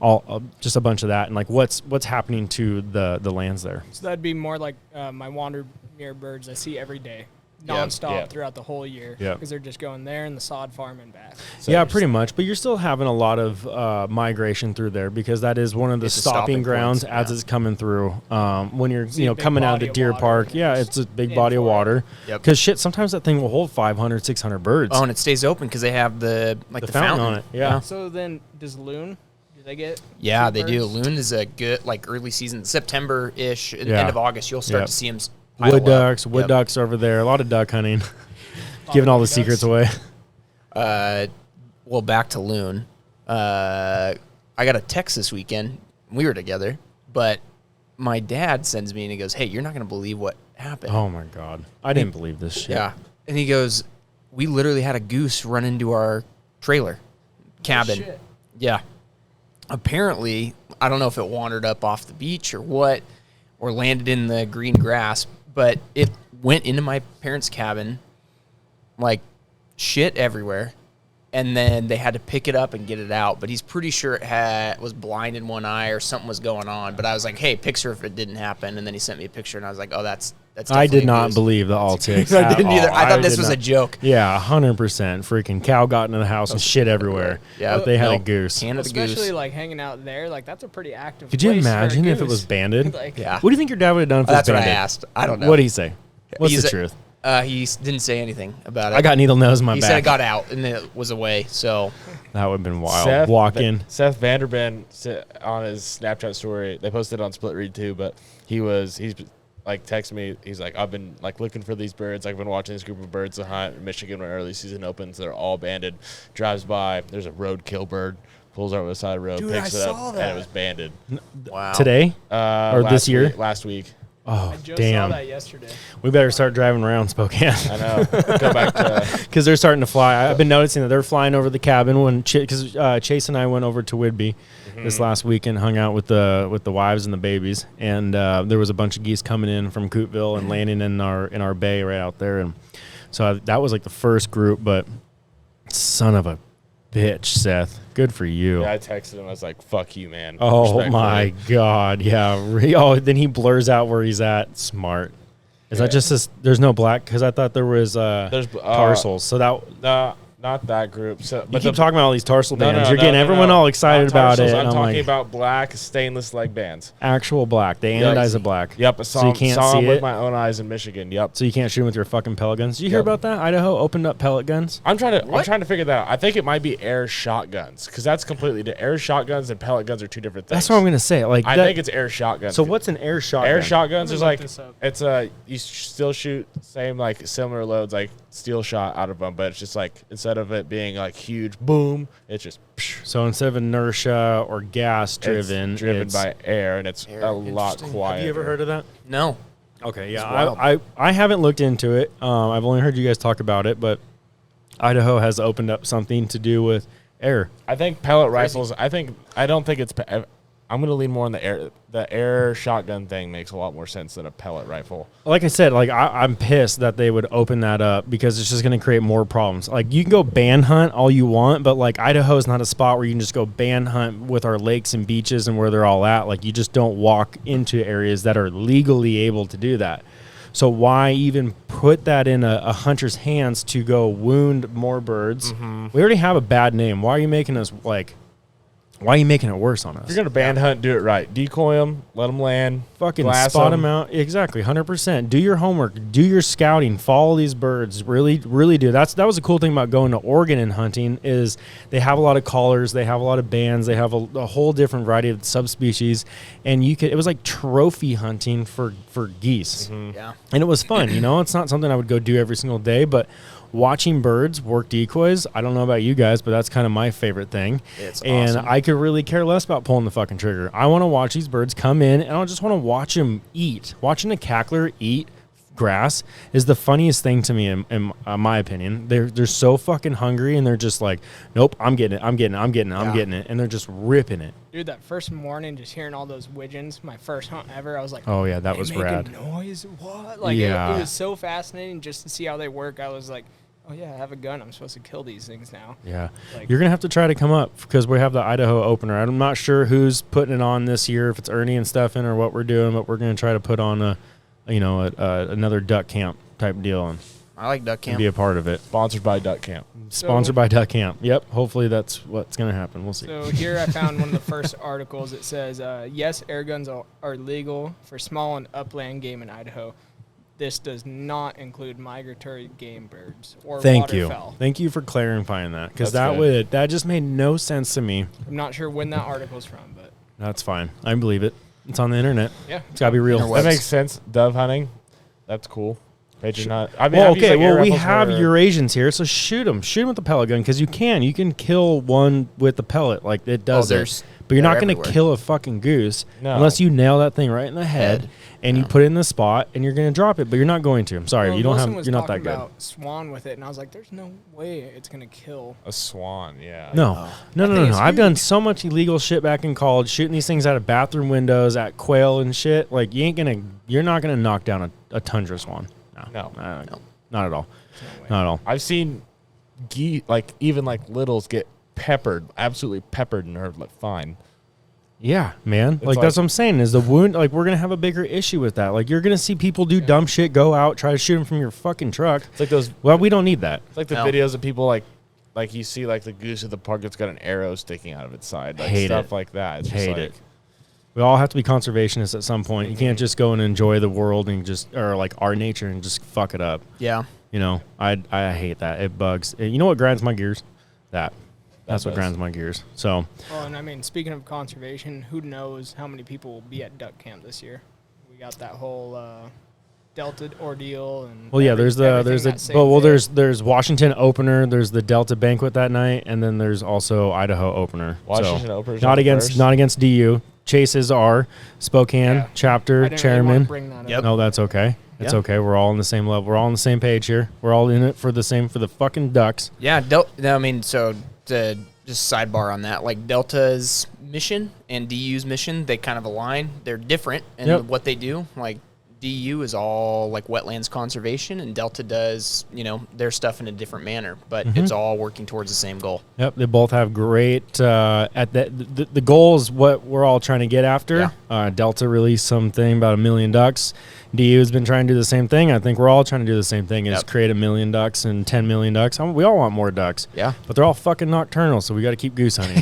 all just a bunch of that, and like what's happening to the lands there. So that'd be more like my Wandermere birds I see every day, Yeah, nonstop yeah. throughout the whole year. Yeah. Because they're just going there in the sod farm and back. So Yeah, there's- pretty much. But you're still having a lot of migration through there, because that is one of the It's a stopping stopping grounds points, as yeah. it's coming through. When you're See a big coming out body to of Deer water Park, and yeah, just it's a big in body of for it. water. Yep. Because sometimes that thing will hold 500, 600 birds. Oh, and it stays open because they have the fountain on it. Yeah. So then, does loon? Do they get? Yeah, two they do. birds? Loon is a good early season, September-ish, Yeah. end of August. You'll start Yep. to see them. Wood ducks over there. A lot of duck hunting. Giving all the ducks. secrets away. Well, back to loon. I got a text this weekend. We were together, but my dad sends me and he goes, "Hey, you're not going to believe what happened." Oh my God. I didn't believe this shit. Yeah. And he goes, "We literally had a goose run into our trailer cabin." Shit. Yeah. Apparently, I don't know if it wandered up off the beach or what, or landed in the green grass, but it went into my parents' cabin, like shit everywhere. And then they had to pick it up and get it out. But he's pretty sure it was blind in one eye or something was going on. But I was like, "Hey, picture if it didn't happen." And then he sent me a picture, and I was like, "Oh, that's I definitely did a not goose." believe the Altigs. I didn't at either. all. I thought this did was a not. joke. Yeah, 100%. Freaking cow got into the house and shit everywhere. Yeah, But they had a no, goose. Canada Especially goose. like hanging out there, like that's a pretty active. Could you place for a imagine if it was goose. banded? Like, Yeah. What do you think your dad would have done if it was That's what I banded? asked. I don't know. What did he say? What's He's the a- truth? He didn't say anything about it. I got needle nose in my He back. said it got out and it was away. So That would have been wild. Walk in. Seth Vanderben on his Snapchat story. They posted it on Split Read too, but he's like texting me. He's like, "I've been like looking for these birds. I've been watching this group of birds to hunt in Michigan when early season opens. They're all banded. Drives by. There's a roadkill bird. Pulls over the side of the road, Dude, picks I it up, saw and that. it was banded. wow. Today? Or this year? Last week. Oh, I just damn. saw that yesterday. We better start driving around Spokane. I know. Go back to Because they're starting to fly. I've been noticing that they're flying over the cabin when because Chase and I went over to Whidbey this last week and hung out with the wives and the babies, and there was a bunch of geese coming in from Cootville and landing in our bay right out there, and so that was like the first group. But son of a bitch, Seth, good for you. Yeah, I texted him. I was like, "Fuck you, man." Oh Respectfully. my God, yeah. Then he blurs out where he's at. Smart. Is that just this? There's no black because I thought there was There's parcels. So that Not that group. So, You but keep talking about all these tarsal No, bands. no, You're no, getting no, everyone no. all excited Not about tarsals, it. I'm and I'm talking like, about black stainless leg bands. actual black. They Yep. anodize the black. Yep, I So saw, you can't saw see them with it? my own eyes in Michigan. Yep. So you can't shoot them with your fucking pellet guns. Did you hear Yep. about that? Idaho opened up pellet guns. I'm trying to figure that out. I think it might be air shotguns because that's completely air shotguns and pellet guns are two different things. That's what I'm gonna say. Like I that- think it's air shotguns. So what's an air shotgun? air shotguns? Let me Is look like this up. it's you still shoot same like similar loads like steel shot out of them, but it's just like instead of it being like huge boom, it's just So instead of inertia or gas driven, it's driven it's, by air, and it's Air. a lot Interesting. quieter. Have you ever heard of that? No. Okay, It's yeah, wild. I haven't looked into it. I've only heard you guys talk about it, but Idaho has opened up something to do with air. I think pellet rifles. I don't think it's. I'm gonna lean more on the air. The air shotgun thing makes a lot more sense than a pellet rifle. Like I said, like I'm pissed that they would open that up because it's just going to create more problems. Like you can go ban hunt all you want, but like Idaho is not a spot where you can just go ban hunt with our lakes and beaches and where they're all at. Like you just don't walk into areas that are legally able to do that. So why even put that in a hunter's hands to go wound more birds? We already have a bad name. Why are you making us like? Why are you making it worse on us? If you're gonna ban hunt, do it right. Decoy them, let them land, Fucking glass spot them out. Exactly, 100%. Do your homework. Do your scouting. Follow these birds. Really, really do. That was a cool thing about going to Oregon and hunting is they have a lot of callers. They have a lot of bands. They have a whole different variety of subspecies, and it was like trophy hunting for geese, Yeah. and it was fun. It's not something I would go do every single day, but watching birds work decoys, I don't know about you guys, but that's kind of my favorite thing. It's and awesome. I could really care less about pulling the fucking trigger. I want to watch these birds come in, and I just want to watch them eat. Watching a cackler eat grass is the funniest thing to me, in my opinion. They're so fucking hungry, and they're just like, nope, I'm getting it, I'm getting it, I'm getting it, I'm Yeah. getting it, and they're just ripping it. Dude, that first morning, just hearing all those widgeons, my first hunt ever, I was like, Oh yeah, that "They was making rad. noise? What?" Like, Yeah. it was so fascinating just to see how they work. I was like, oh yeah, I have a gun. I'm supposed to kill these things now. Yeah, Like- you're gonna have to try to come up because we have the Idaho opener. I'm not sure who's putting it on this year, if it's Ernie and Stefan or what we're doing, but we're gonna try to put on another duck camp type deal and I like duck camp. be a part of it. Sponsored by Duck Camp. Sponsored by Duck Camp. Yep. Hopefully that's what's gonna happen. We'll see. So here I found one of the first articles. It says, yes, air guns are legal for small and upland game in Idaho. This does not include migratory game birds or Thank you. waterfowl. Thank you for clarifying that because That's good. that just made no sense to me. I'm not sure when that article's from, but That's fine. I believe it. It's on the internet. yeah. It's gotta be real. Interwebs. That makes sense. Dove hunting, that's cool. Pigeon hunt. I mean, Well, I've used, okay. like, air Well, we rifles have for- Eurasians here, so shoot them. Shoot them with the pellet gun because you can kill one with the pellet. Like it does it. there's- But you're they're not going to everywhere. kill a fucking goose No. unless you nail that thing right in the head and you Yeah. put it in the spot and you're going to drop it. But you're not going to. I'm sorry, Well, you don't Wilson have. was You're not that talking good. about swan with it, and I was like, "There's no way it's gonna kill." a swan. Yeah. No, Oh. no, That no, thing no, is no. I've done huge. so much illegal shit back in college, shooting these things out of bathroom windows at quail and shit. Like you're not gonna knock down a tundra swan. No. Not at all. No way. Not at all. I've seen like even like littles get peppered, absolutely peppered, and are like fine. Yeah, man. It's Like like- that's what I'm saying. Is the wound like we're gonna have a bigger issue with that? Like you're gonna see people do dumb shit, go out, try to shoot them from your fucking truck. It's like those. Well, we don't need that. It's like the No. videos of people like you see like the goose at the park that's got an arrow sticking out of its side, like Hate stuff it. like that. It's just Hate like, it. We all have to be conservationists at some point. You can't just go and enjoy the world and or like our nature and just fuck it up. Yeah. I hate that. It bugs. You know what grinds my gears? That's what does. grinds my gears. So Well, and I mean, speaking of conservation, who knows how many people will be at duck camp this year? We got that whole Delta ordeal, and well, yeah. There's everything that same day. there's Washington opener. There's the Delta banquet that night, and then there's also Idaho opener. Washington so, opener's not on against first. not against DU. Chase is our Spokane Yeah. chapter I didn't really chairman. want to bring that Yep. up. No, that's okay. It's Yeah. okay. We're all on the same level. We're all on the same page here. We're all in it for the fucking ducks. Yeah. I mean, so to just sidebar on that, like Delta's mission and DU's mission, they kind of align. They're different in Yep. what they do. Like DU is all like wetlands conservation, and Delta does, their stuff in a different manner, but it's all working towards the same goal. Yep, they both have great. At the goal is what we're all trying to get after. Yeah. Delta released something about 1 million ducks. DU has been trying to do the same thing. I think we're all trying to do the same thing: is create 1 million ducks and 10 million ducks. We all want more ducks. Yeah, but they're all fucking nocturnal, so we got to keep goose hunting.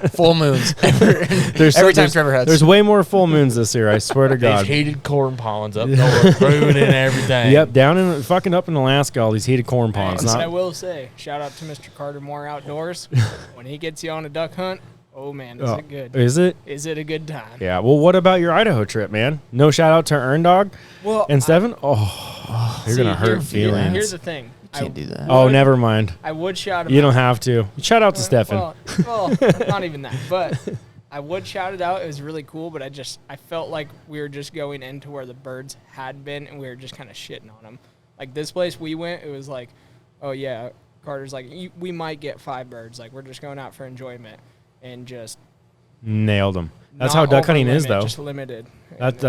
Full moons. Every time Trevor has. There's way more full moons this year. I swear to God. These heated corn ponds up north, ruining everything. Yep, down in fucking up in Alaska, all these heated corn ponds. I will say, shout out to Mr. Carter Moore Outdoors. When he gets you on a duck hunt, oh man, is it good? Is it? Is it a good time? Yeah. Well, what about your Idaho trip, man? No shout out to Earn Dog and Stefan. You're gonna hurt feelings. Here's the thing. Can't do that. Oh, never mind. I would shout him You out. don't have to. Shout out to Stefan. Well, not even that. But I would shout it out. It was really cool, but I felt like we were just going into where the birds had been, and we were just kind of shitting on them. Like this place we went, it was like, oh yeah, Carter's like, we might get 5 birds. Like we're just going out for enjoyment, and just nailed them. That's not how duck hunting over is, limit, though. Just limited.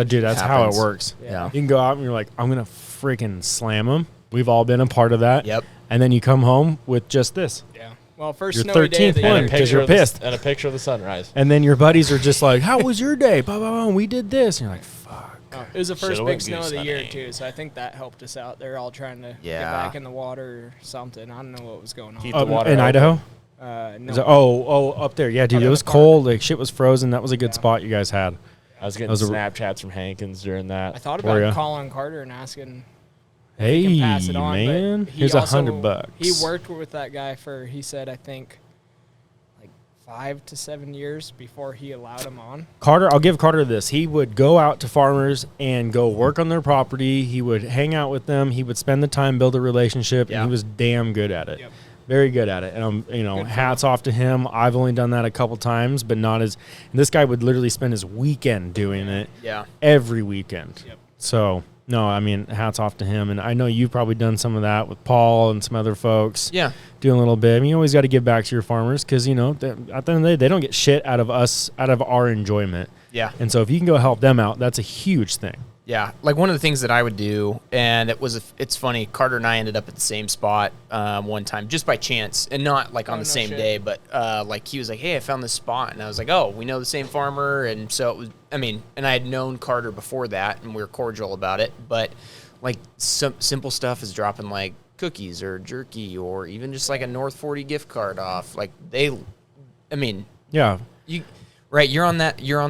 Dude, that's how it happens. works. Yeah. You can go out and you're like, I'm gonna freaking slam them. We've all been a part of that. Yep. And then you come home with just this. Yeah. Well, first Your snowy day 13th of the one. year. Because you're pissed. And a picture of the sunrise. And then your buddies are just like, how was your day? Blah, blah, blah. We did this. And you're like, fuck. It was the first Should've big went snow of the goose year, hunting. too, so I think that helped us out. They're all trying to Yeah. get back in the water or something. I don't know what was going on. Keep the water In open. Idaho? No. Is it- up there. Yeah, dude, Oh, it was the park. cold. Like, shit was frozen. That was a good Yeah. spot you guys had. I was getting Those are- Snapchats from Hankins during that. I thought Were ya? about calling Carter and asking Hey, if he can pass it on. but man. he Here's also- $100. He worked with that guy for, he said, I think, like 5 to 7 years before he allowed him on. Carter, I'll give Carter this. He would go out to farmers and go work on their property. He would hang out with them. He would spend the time, build a relationship, Yeah. and he was damn good at it. Yep. Very good at it. And, Good for hats off to him. I've only done that a couple times, but not as – this guy would literally spend his weekend doing it Yeah. every weekend. Yep. So, no, I mean, hats off to him. And I know you've probably done some of that with Paul and some other folks. Yeah. Doing a little bit. I mean, you always got to give back to your farmers because, at the end of the day, they don't get shit out of us, out of our enjoyment. Yeah. And so if you can go help them out, that's a huge thing. Yeah, like one of the things that I would do, and it's funny, Carter and I ended up at the same spot one time just by chance, and not like on Oh, the no same shit. day, but like he was like, hey, I found this spot, and I was like, oh, we know the same farmer, and so it was, and I had known Carter before that, and we were cordial about it, but like some simple stuff is dropping like cookies or jerky or even just like a North 40 gift card off, like Yeah. you're on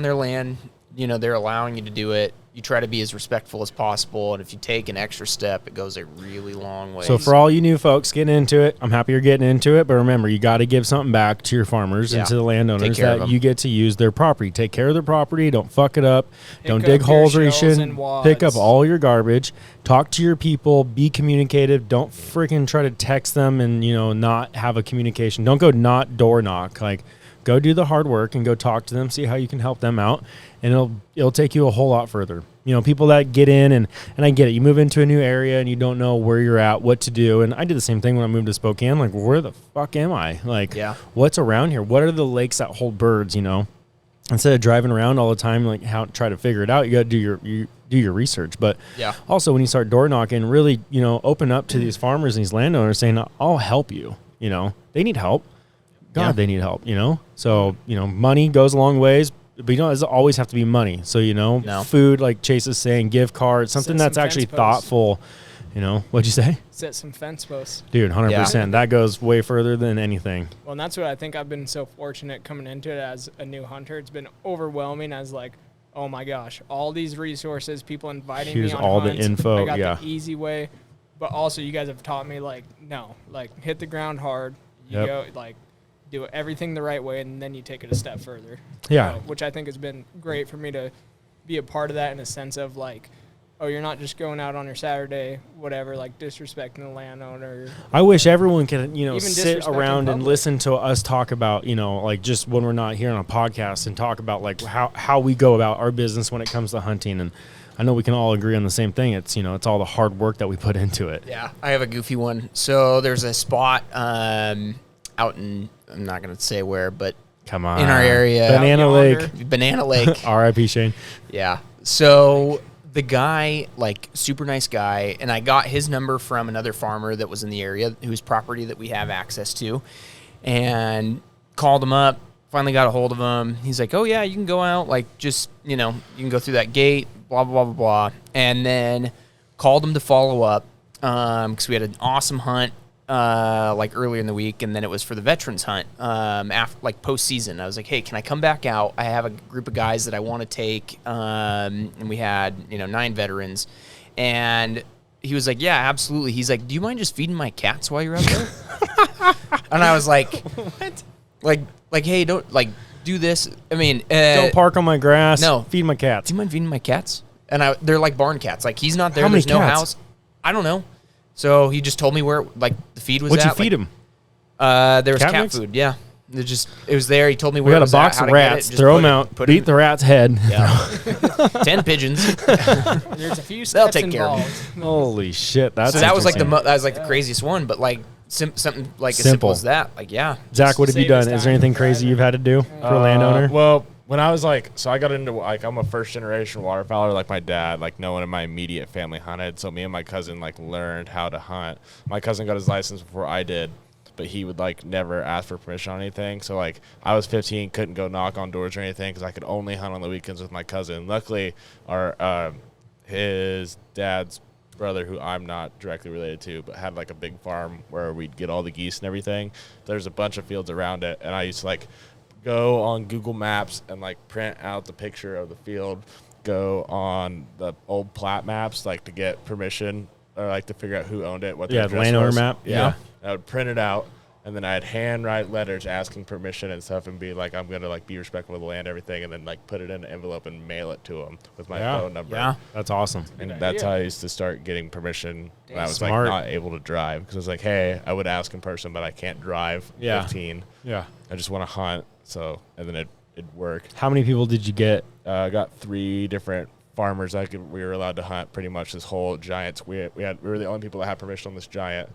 their land, they're allowing you to do it. You try to be as respectful as possible, and if you take an extra step, it goes a really long way. So for all you new folks getting into it, I'm happy you're getting into it, but remember, you got to give something back to your farmers and Yeah. to the landowners Take care of that them. you get to use their property. Take care of their property. Don't fuck it up. Don't up dig your holes where you shells shouldn't. and Pick up wads. all your garbage. Talk to your people. Be communicative. Don't freaking try to text them and, not have a communication. Don't go not door knock. Like, go do the hard work and go talk to them, see how you can help them out, and it'll take you a whole lot further. People that get in, and I get it. You move into a new area and you don't know where you're at, what to do. And I did the same thing when I moved to Spokane. Like, where the fuck am I? Like, Yeah. what's around here? What are the lakes that hold birds, Instead of driving around all the time, like try to figure it out, you got to do your research. But Yeah. also when you start door knocking, really, open up to these farmers and these landowners saying, I'll help you. They need help. God, Yeah. they need help, So, money goes a long ways, but it doesn't always have to be money. So, No. food, like Chase is saying, gift cards, something Set that's some actually fence posts. thoughtful. What'd you say? Set some fence posts. Dude, 100%. That goes way further than anything. Well, and that's what I think I've been so fortunate coming into it as a new hunter. It's been overwhelming as like, oh my gosh, all these resources, people inviting Here's me on all the hunts. info, I got yeah. the easy way, but also you guys have taught me like, no, like hit the ground hard. You Yep. go like do everything the right way, and then you take it a step further. Yeah. Which I think has been great for me to be a part of that in a sense of like, oh, you're not just going out on your Saturday, whatever, like disrespecting the landowner. I wish everyone could, Even sit disrespecting around and public. listen to us talk about, like just when we're not here on a podcast and talk about like how we go about our business when it comes to hunting. And I know we can all agree on the same thing. It's, it's all the hard work that we put into it. Yeah, I have a goofy one. So there's a spot out in, I'm not going to say where, but Come on. in our area. Banana Out Lake. yonder. Banana Lake. R.I.P. Shane. Yeah. So the guy, like, super nice guy, and I got his number from another farmer that was in the area whose property that we have access to, and called him up, finally got a hold of him. He's like, oh, yeah, you can go out, like, just, you know, you can go through that gate, blah, blah, blah, blah, blah. And then called him to follow up because we had an awesome hunt, like, earlier in the week, and then it was for the veterans hunt after, like, postseason. I was like, hey, can I come back out? I have a group of guys that I want to take, and we had, you know, 9 veterans. And he was like, yeah, absolutely. He's like, do you mind just feeding my cats while you're out there? And I was like, what? Like, hey, don't, like, do this. I mean, Don't park on my grass. No. Feed my cats. do you mind feeding my cats? And they're like barn cats. Like, he's not there. How many There's no cats? house. I don't know. So he just told me where, like, the feed was What'd at. you feed him? There was Cat cat mix? food. Yeah. It was there. He told me We where got it a was at, box how of to get it, rats. just Throw put them it- out. put it Beat in- the rat's head. Yeah. 10 pigeons. There's a few They'll steps take care of involved. Holy shit! That's So that was like the interesting. that was like the craziest one, but like something like as Simple. simple as that. Like, yeah. Zach, what have you Save done? us Is time there anything for crazy driving. you've had to do for a landowner? Well, when I was like, so I got into, like, I'm a first generation waterfowler. Like, my dad, like, no one in my immediate family hunted. So me and my cousin, like, learned how to hunt. My cousin got his license before I did, but he would, like, never ask for permission on anything. So, like, I was 15, couldn't go knock on doors or anything because I could only hunt on the weekends with my cousin. Luckily, his dad's brother, who I'm not directly related to, but had, like, a big farm where we'd get all the geese and everything. There's a bunch of fields around it, and I used to, like, go on Google Maps and, like, print out the picture of the field, go on the old plat maps, like, to get permission or, like, to figure out who owned it, what Yeah, the the address landowner was. map. Yeah. I would print it out, and then I'd handwrite letters asking permission and stuff and be like, I'm going to, like, be respectful of the land, everything, and then, like, put it in an envelope and mail it to them with my Yeah. phone number. Yeah. That's awesome. And Good that's idea. how I used to start getting permission when I was, like, Smart. not able to drive. Because I was like, hey, I would ask in person, but I can't drive. Yeah. 15. Yeah. I just want to hunt. So, and then it'd work. How many people did you get? I got 3 different farmers we were allowed to hunt pretty much this whole giant. We were the only people that had permission on this giant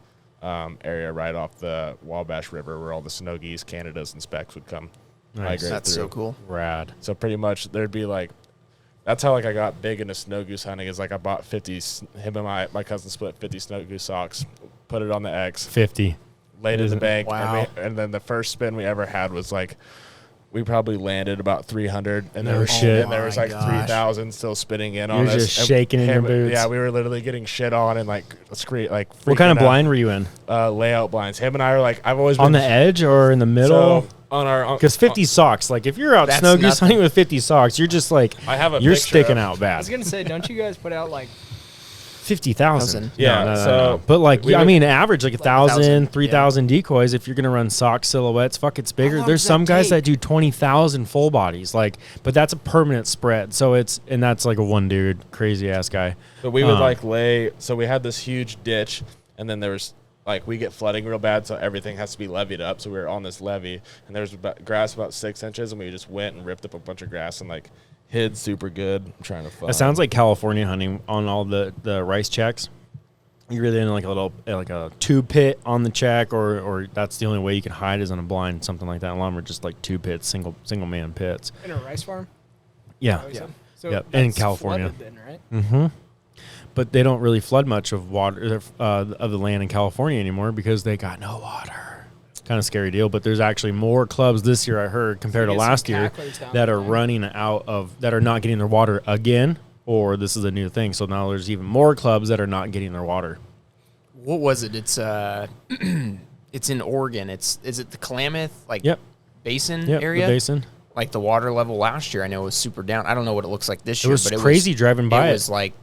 area right off the Wabash River where all the snow geese, Canadas, and specks would come. Nice. migrate That's through. so cool. Rad. So pretty much there'd be like, that's how, like, I got big into snow goose hunting. Is like I bought 50. Him and my cousin split 50 snow goose socks, put it on the X, 50. laid it in the bank, Wow. and then the first spin we ever had was like, we probably landed about 300, and No there was shit. and there was Oh my like gosh. 3,000 still spinning in You on were us. just And shaking in your boots. Yeah, we were literally getting shit on and like What kind of freaking out. blind were you in? Layout blinds. Him and I are like, I've always been On the edge or in the middle? So on our Because 50 socks, like if you're out That's snow goose nothing. hunting with 50 socks, you're just like, I have a you're picture sticking of- out I was bad. gonna say, don't you guys put out like 50,000. Yeah, No. so But like, we I would- mean, average like 1,000, 1,000, 3,000 decoys. If you're gonna run sock silhouettes, fuck, it's bigger. long There's does some that guys take? that do 20,000 full bodies, like, but that's a permanent spread. So and that's like a one dude, crazy ass guy. But we would Um, like lay. So we had this huge ditch, and then there was like we get flooding real bad, so everything has to be levied up. So we were on this levee, and there was grass about 6 inches, and we just went and ripped up a bunch of grass and like hid super good. I'm trying to find. It sounds like California hunting on all the rice checks. You're really in like a little like a tube pit on the check, or that's the only way you can hide is on a blind, something like that. A lot of them are just like two pits, single man pits. in a rice farm. Yeah, Is that what you said? So Yep, in that's California. flooded then, right? mm-hmm. But they don't really flood much of water of the land in California anymore because they got no water. Kind of scary deal. But there's actually more clubs this year I heard compared to Get some last year cacklers down that there, are man. running out of that are not getting their water again, or this is a new thing. So now there's even more clubs that are not getting their water. What was it? It's it's in Oregon. Is it the Klamath Yep. Basin Yep. area? The basin. Like the water level last year, I know was super down. I don't know what it looks like this It year, was but crazy driving by It it. was like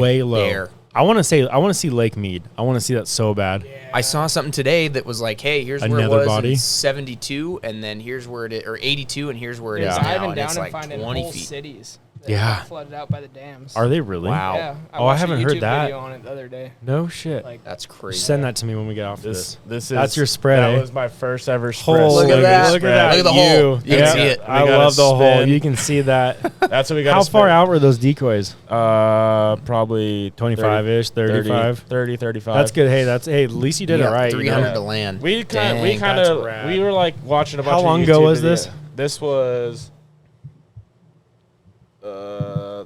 Way low. there. I want to see Lake Mead. I want to see that so bad. I saw something today that was like, hey, here's where it Another was body? in 72, and then here's where it is, or 82, and here's where it is Yeah. now, Driving and down it's and like finding 20 whole feet. cities that Yeah. got flooded out by the dams. Are they really? Wow. Yeah. Oh, I watched a haven't heard YouTube that. Video on it the other day. No shit. Like That's crazy. Send that to me when we get off This this. is That's your spread, That eh? was my first ever spread. Holy Look at that. Look at that. Look at the hole. You can see it. I We got a love the hole. spin. You can see that. That's what we got. How far out were those decoys? Probably 25-ish, 35? 30, 35. That's good. Hey, at least you did You it got right. 300 know? to land. We Dang, kind that's of rad. we were like watching a bunch. How of long ago YouTube was video. this? This was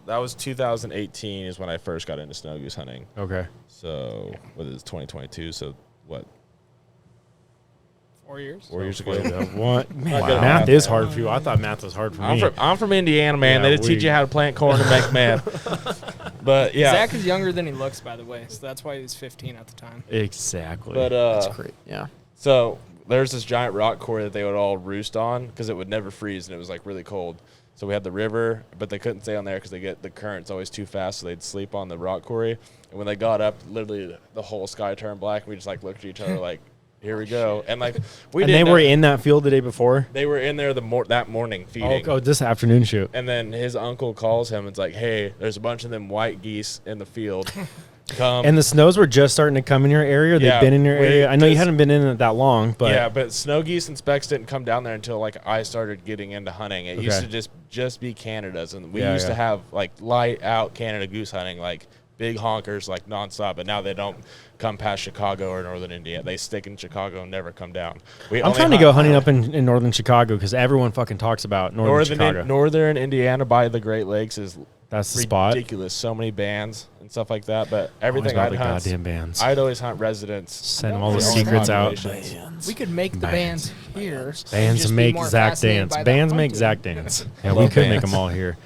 that was 2018 is when I first got into snow goose hunting. Okay. So what is it, 2022? So what? 4 years. 4 years ago. What? Man, Not good at math math, is man. hard for you. I thought math was hard for me. I'm from Indiana, man. Yeah, They didn't teach you how to plant corn and make math. But yeah, Zach is younger than he looks, by the way, so that's why he was 15 at the time. Exactly. but That's great. Yeah. So there's this giant rock quarry that they would all roost on because it would never freeze and it was like really cold. So we had the river, but they couldn't stay on there because the current's always too fast, so they'd sleep on the rock quarry. And when they got up, literally the whole sky turned black. And we just like looked at each other like, here we go. And like we and didn't they were know- in that field the day before. They were in there that morning feeding. Oh, this afternoon shoot. And then his uncle calls him and it's like, hey, there's a bunch of them white geese in the field. Come. And the snows were just starting to come in your area. Yeah, They've been in your we- area. I know you 'cause- hadn't been in it that long, but yeah, but snow geese and specks didn't come down there until like I started getting into hunting. It used Okay. to just be Canada's, and we Yeah, used yeah. to have like light out Canada goose hunting, like big honkers, like nonstop. But now they don't come past Chicago or northern Indiana. They stick in Chicago and never come down. We I'm only trying to hunt go hunting up in northern Chicago because everyone fucking talks about northern Chicago. Northern Indiana by the Great Lakes is That's the spot. ridiculous. So many bands and stuff like that. But Always everything about I'd the hunt, goddamn bands. I'd always hunt residents. Send them all the Yeah. secrets out. We could make the bands here. and Bands just be make more Zach fascinated dance. by the Bands make hunting. Zach dance. Yeah, Love we could make bands. them all here.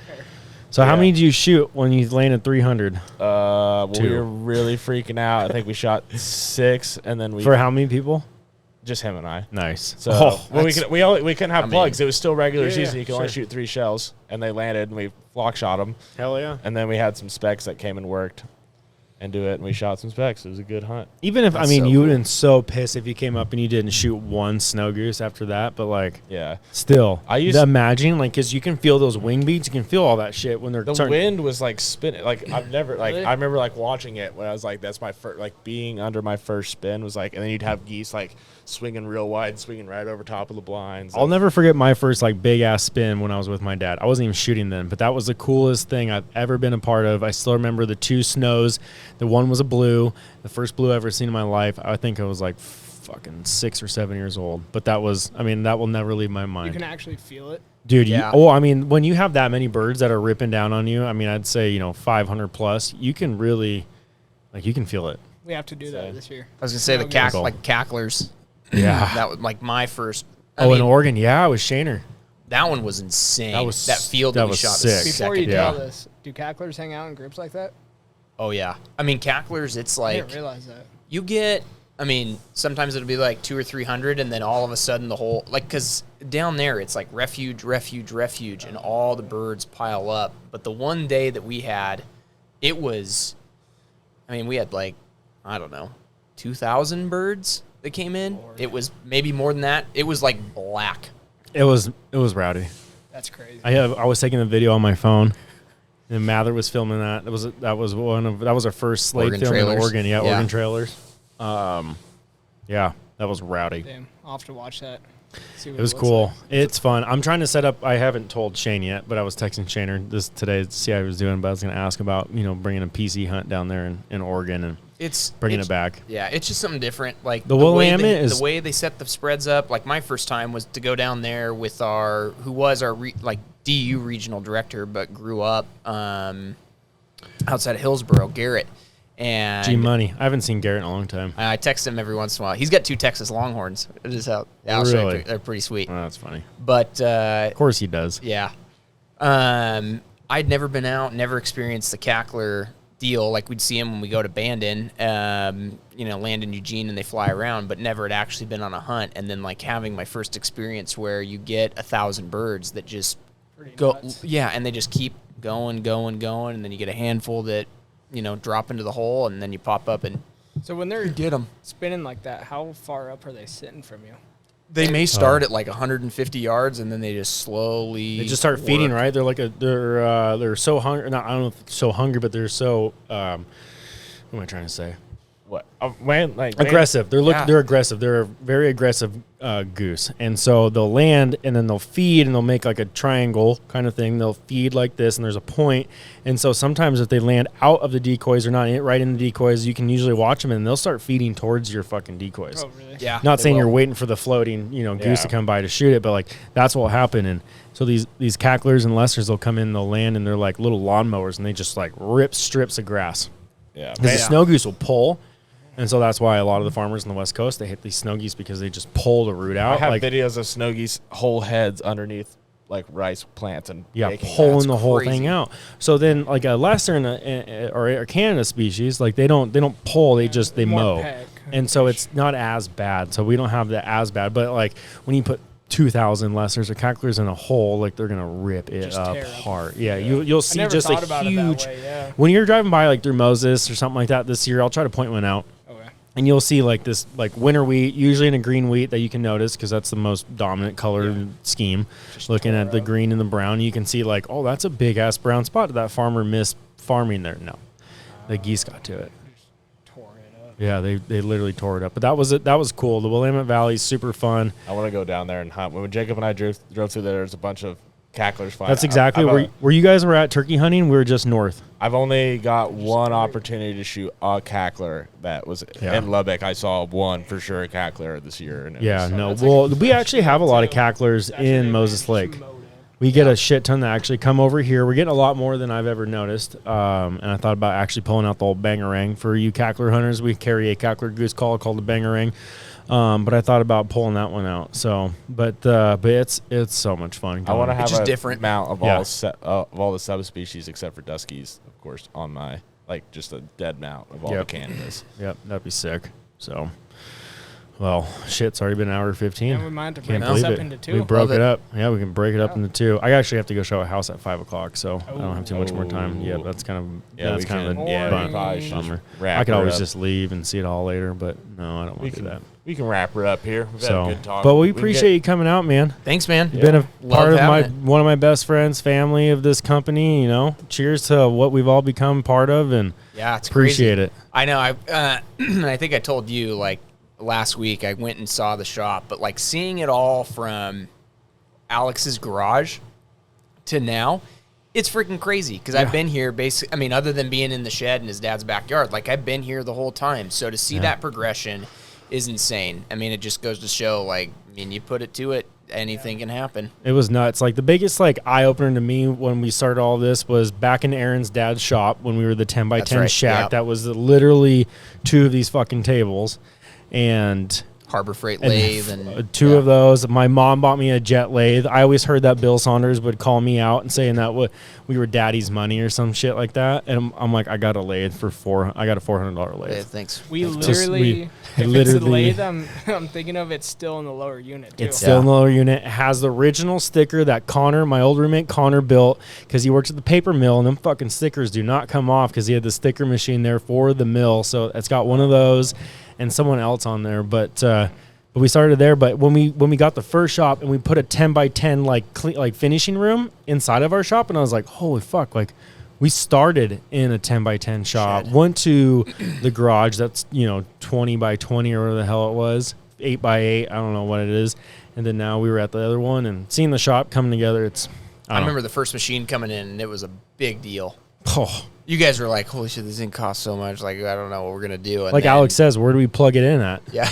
So how Yeah. many did you shoot when you landed 300? Well, we Two. were really freaking out. I think we shot 6, and then we For how many people? just him and I. Nice. So Oh, well, we couldn't have I mean- plugs. It was still regular Yeah, season. yeah, You could only sure. shoot 3 shells, and they landed, and we flock shot them. hell yeah. And then we had some specs that came and worked, and do it, and we shot some specs. It was a good hunt. Even if, That's I mean, so you would cool. have been so pissed if you came up and you didn't shoot one snow goose after that, but like, Yeah, still, I used- imagine, like, because you can feel those wing beats, you can feel all that shit when they're the starting. wind was like spinning. Like I've never like Really? I remember like watching it when I was like, that's my first like being under my first spin was like, and then you'd have geese like swinging real wide, swinging right over top of the blinds. I'll never forget my first like big ass spin when I was with my dad. I wasn't even shooting then, but that was the coolest thing I've ever been a part of. I still remember the 2 snows. The one was a blue, the first blue I ever seen in my life. I think I was like fucking 6 or 7 years old, but that was, I mean, that will never leave my You mind. can actually feel it. Dude, Yeah. I mean, when you have that many birds that are ripping down on you, I mean, I'd say, 500 plus, you can really, like, you can feel it. We have to do So- that this year. I was gonna say the Okay. Cool. cacklers. Yeah. That was like my first. I Oh, in mean, Oregon, yeah, it was Shaner. that one was insane. That was- that field that that we was shot sick. the Before second. you yeah. tell this, do cacklers hang out in groups like that? Oh yeah. I mean cacklers. It's I like didn't realize that. you get. I mean, sometimes it'll be like 200 or 300, and then all of a sudden the whole like because down there it's like refuge, and all the birds pile up. But the one day that we had, it was. I mean, we had like I don't know, 2,000 birds that came in. It was maybe more than that. It was like black. It was rowdy. That's crazy. I was taking the video on my phone, and Mather was filming that. That was our first slate Oregon film trailers. in Oregon. Yeah, Yeah. Oregon trailers. Yeah, that was rowdy. Damn, I'll have to watch that. See what It was looks cool. like. It's fun. I'm trying to set up. I haven't told Shane yet, but I was texting Shaner this today to see how he was doing. But I was going to ask about bringing a PC hunt down there in Oregon and It's bringing it's- it back. Yeah, it's just something different. Like The way Willamette is- the way they set the spreads up. Like my first time was to go down there with who was our DU regional director, but grew up outside of Hillsboro, Garrett. And G Money. I haven't seen Garrett in a long time. I text him every once in a while. He's got 2 Texas Longhorns. It is out. Really? They're pretty sweet. Oh, that's funny. But Of course he does. yeah. I'd never been out, never experienced the cackler deal. Like we'd see them when we go to Bandon, land in Eugene and they fly around, but never had actually been on a hunt. And then like having my first experience where you get 1,000 birds that just Pretty go, nuts. yeah, and they just keep going, and then you get a handful that drop into the hole, and then you pop up and So when they're get them. spinning like that, how far up are they sitting from you? They may start at like 150 yards, and then they just slowly They just start feeding, work. right? They're so hungry. Not I don't know if so hungry, but they're so. What am I trying to say? what? Like Aggressive. Yeah. They're aggressive. They're a very aggressive goose, and so they'll land and then they'll feed and they'll make like a triangle kind of thing. They'll feed like this, and there's a point. And so sometimes if they land out of the decoys or not right in the decoys, you can usually watch them and they'll start feeding towards your fucking decoys. Oh, really? Yeah. Not they saying will. you're waiting for the floating, goose Yeah. to come by to shoot it, but like that's what will happen. And so these cacklers and lessers, they'll come in, they'll land, and they're like little lawnmowers, and they just like rip strips of grass. Yeah. Because the snow goose will pull, and so that's why a lot of the farmers on the West Coast, they hit these snow geese because they just pull the root I out. have Like videos of snow geese whole heads underneath like rice plants and baking pulling that. the whole crazy. thing out. So then, like a lesser or a Canada species, like they don't pull, they More mow, peck. and so it's not as bad. So we don't have that as bad. But like when you put 2,000 lessers or cacklers in a hole, like they're gonna rip it Just tear apart. Yeah, you'll I see never just thought a about huge. it that way, yeah. When you're driving by like through Moses or something like that this year, I'll try to point one out. Okay. And you'll see like this like winter wheat, usually in a green wheat that you can notice because that's the most dominant color scheme. Looking at the green and the brown, you can see like, oh, that's a big ass brown spot. Did that farmer miss farming there? No, the geese got to it. Tore it up. Yeah, they literally tore it up. But that was it. That was cool. The Willamette Valley is super fun. I want to go down there and hunt. When Jacob and I drove through there, there's a bunch of cacklers flying. That's exactly where you guys were at turkey hunting. We were just north. I've only got one opportunity to shoot a cackler. That was in Lubbock. I saw one for sure, a cackler this year. And it Yeah, was, no. that's Well, like a we actually have a lot of too. cacklers Actually, in they Moses ran Lake. two mowed in. We get a shit ton that actually come over here. We're getting a lot more than I've ever noticed. And I thought about actually pulling out the old bangarang. For you cackler hunters, we carry a cackler goose call called the bangarang. But I thought about pulling that one out. So, but it's so much fun. I want to have just a different. mount of Yeah. all the subspecies except for duskies, of course, on my just a dead mount of all Yep. the Canadas. Yep, that'd be sick. So, well, shit's already been an hour 15. Yeah, we might have to break Can't this believe up it. into two. We broke Love it it. up. Yeah, we can break it up Yeah. into two. I actually have to go show a house at 5 o'clock, so I don't have too much more time. Yeah, Oh. that's kind of Yeah, that's we kind of can. a Yeah, bummer. we probably should bummer. wrap I could her always up. just leave and see it all later, but no, I don't want to do that. We can wrap her up here. We've had So, a good talk. but we can appreciate get- you coming out, man. Thanks, man. You've been a Love part of having one of my best friends, family of this company. Cheers to what we've all become part of, and Yeah, it's appreciate crazy. it. I know. I think I told you like last week. I went and saw the shop, but like seeing it all from Alex's garage to now, it's freaking crazy. Because I've been here basically. I mean, other than being in the shed in his dad's backyard, like I've been here the whole time. So to see that progression is insane. I mean, it just goes to show, like, I mean, you put it to it, anything can happen. It was nuts. Like the biggest eye opener to me when we started all this was back in Aaron's dad's shop when we were the 10 by That's 10 right, shack. yep. That was literally two of these fucking tables, and Harbor Freight lathe and two of those. My mom bought me a jet lathe. I always heard that Bill Saunders would call me out and saying that we were daddy's money or some shit like that. And I'm like, I got a lathe I got a $400 lathe. Yeah, thanks. We Thanks, Just- literally, we if it's literally- the lathe I'm thinking of, it's still in the lower unit too. It's still in Yeah. the lower unit. It has the original sticker that my old roommate Connor built because he works at the paper mill, and them fucking stickers do not come off because he had the sticker machine there for the mill. So it's got one of those and someone else on there. But we started there. But when we got the first shop and we put a 10 by 10 like finishing room inside of our shop, and I was like, holy fuck, like. We started in a 10 by 10 shop, went to the garage that's, 20 by 20 or whatever the hell it was, 8 by 8, I don't know what it is. And then now we were at the other one and seeing the shop coming together, I remember the first machine coming in, and it was a big deal. Oh, You guys were like, holy shit, this didn't cost so much. Like, I don't know what we're going to do. And like then- Alex says, where do we plug it in at? Yeah.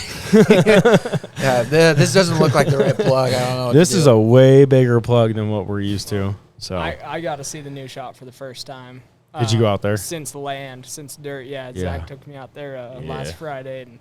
This doesn't look like the right plug. I don't know what This to is do. a way bigger plug than what we're used to. So I got to see the new shop for the first time. Did you go out there? Since dirt, yeah. Yeah. Zach took me out there Yeah. last Friday, and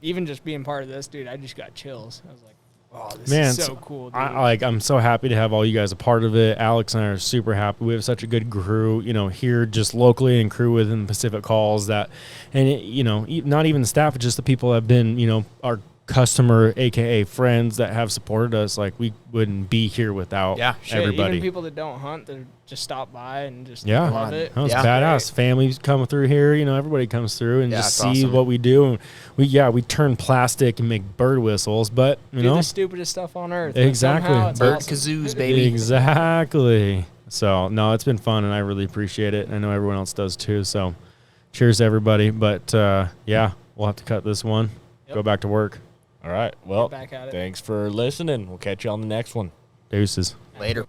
even just being part of this, dude, I just got chills. I was like, oh, this Man, is so cool, dude. I'm so happy to have all you guys a part of it. Alex and I are super happy. We have such a good crew, here just locally and crew within the Pacific Calls not even the staff, but just the people that have been, our customer, aka friends that have supported us. Like we wouldn't be here without Shit, everybody. even people that don't hunt, they just stop by and just Yeah. love it. That was Yeah. badass. Families come through here, everybody comes through and Yeah, just it's see awesome. what we do. And we turn plastic and make bird whistles, but Do the stupidest stuff on earth. but Exactly. somehow it's Bird awesome. kazoos, baby. Exactly. So no, it's been fun and I really appreciate it. I know everyone else does too. So cheers to everybody. But yeah, we'll have to cut this one. Yep. Go back to work. All right. Well, Get back at it. thanks for listening. We'll catch you on the next one. Deuces. Later.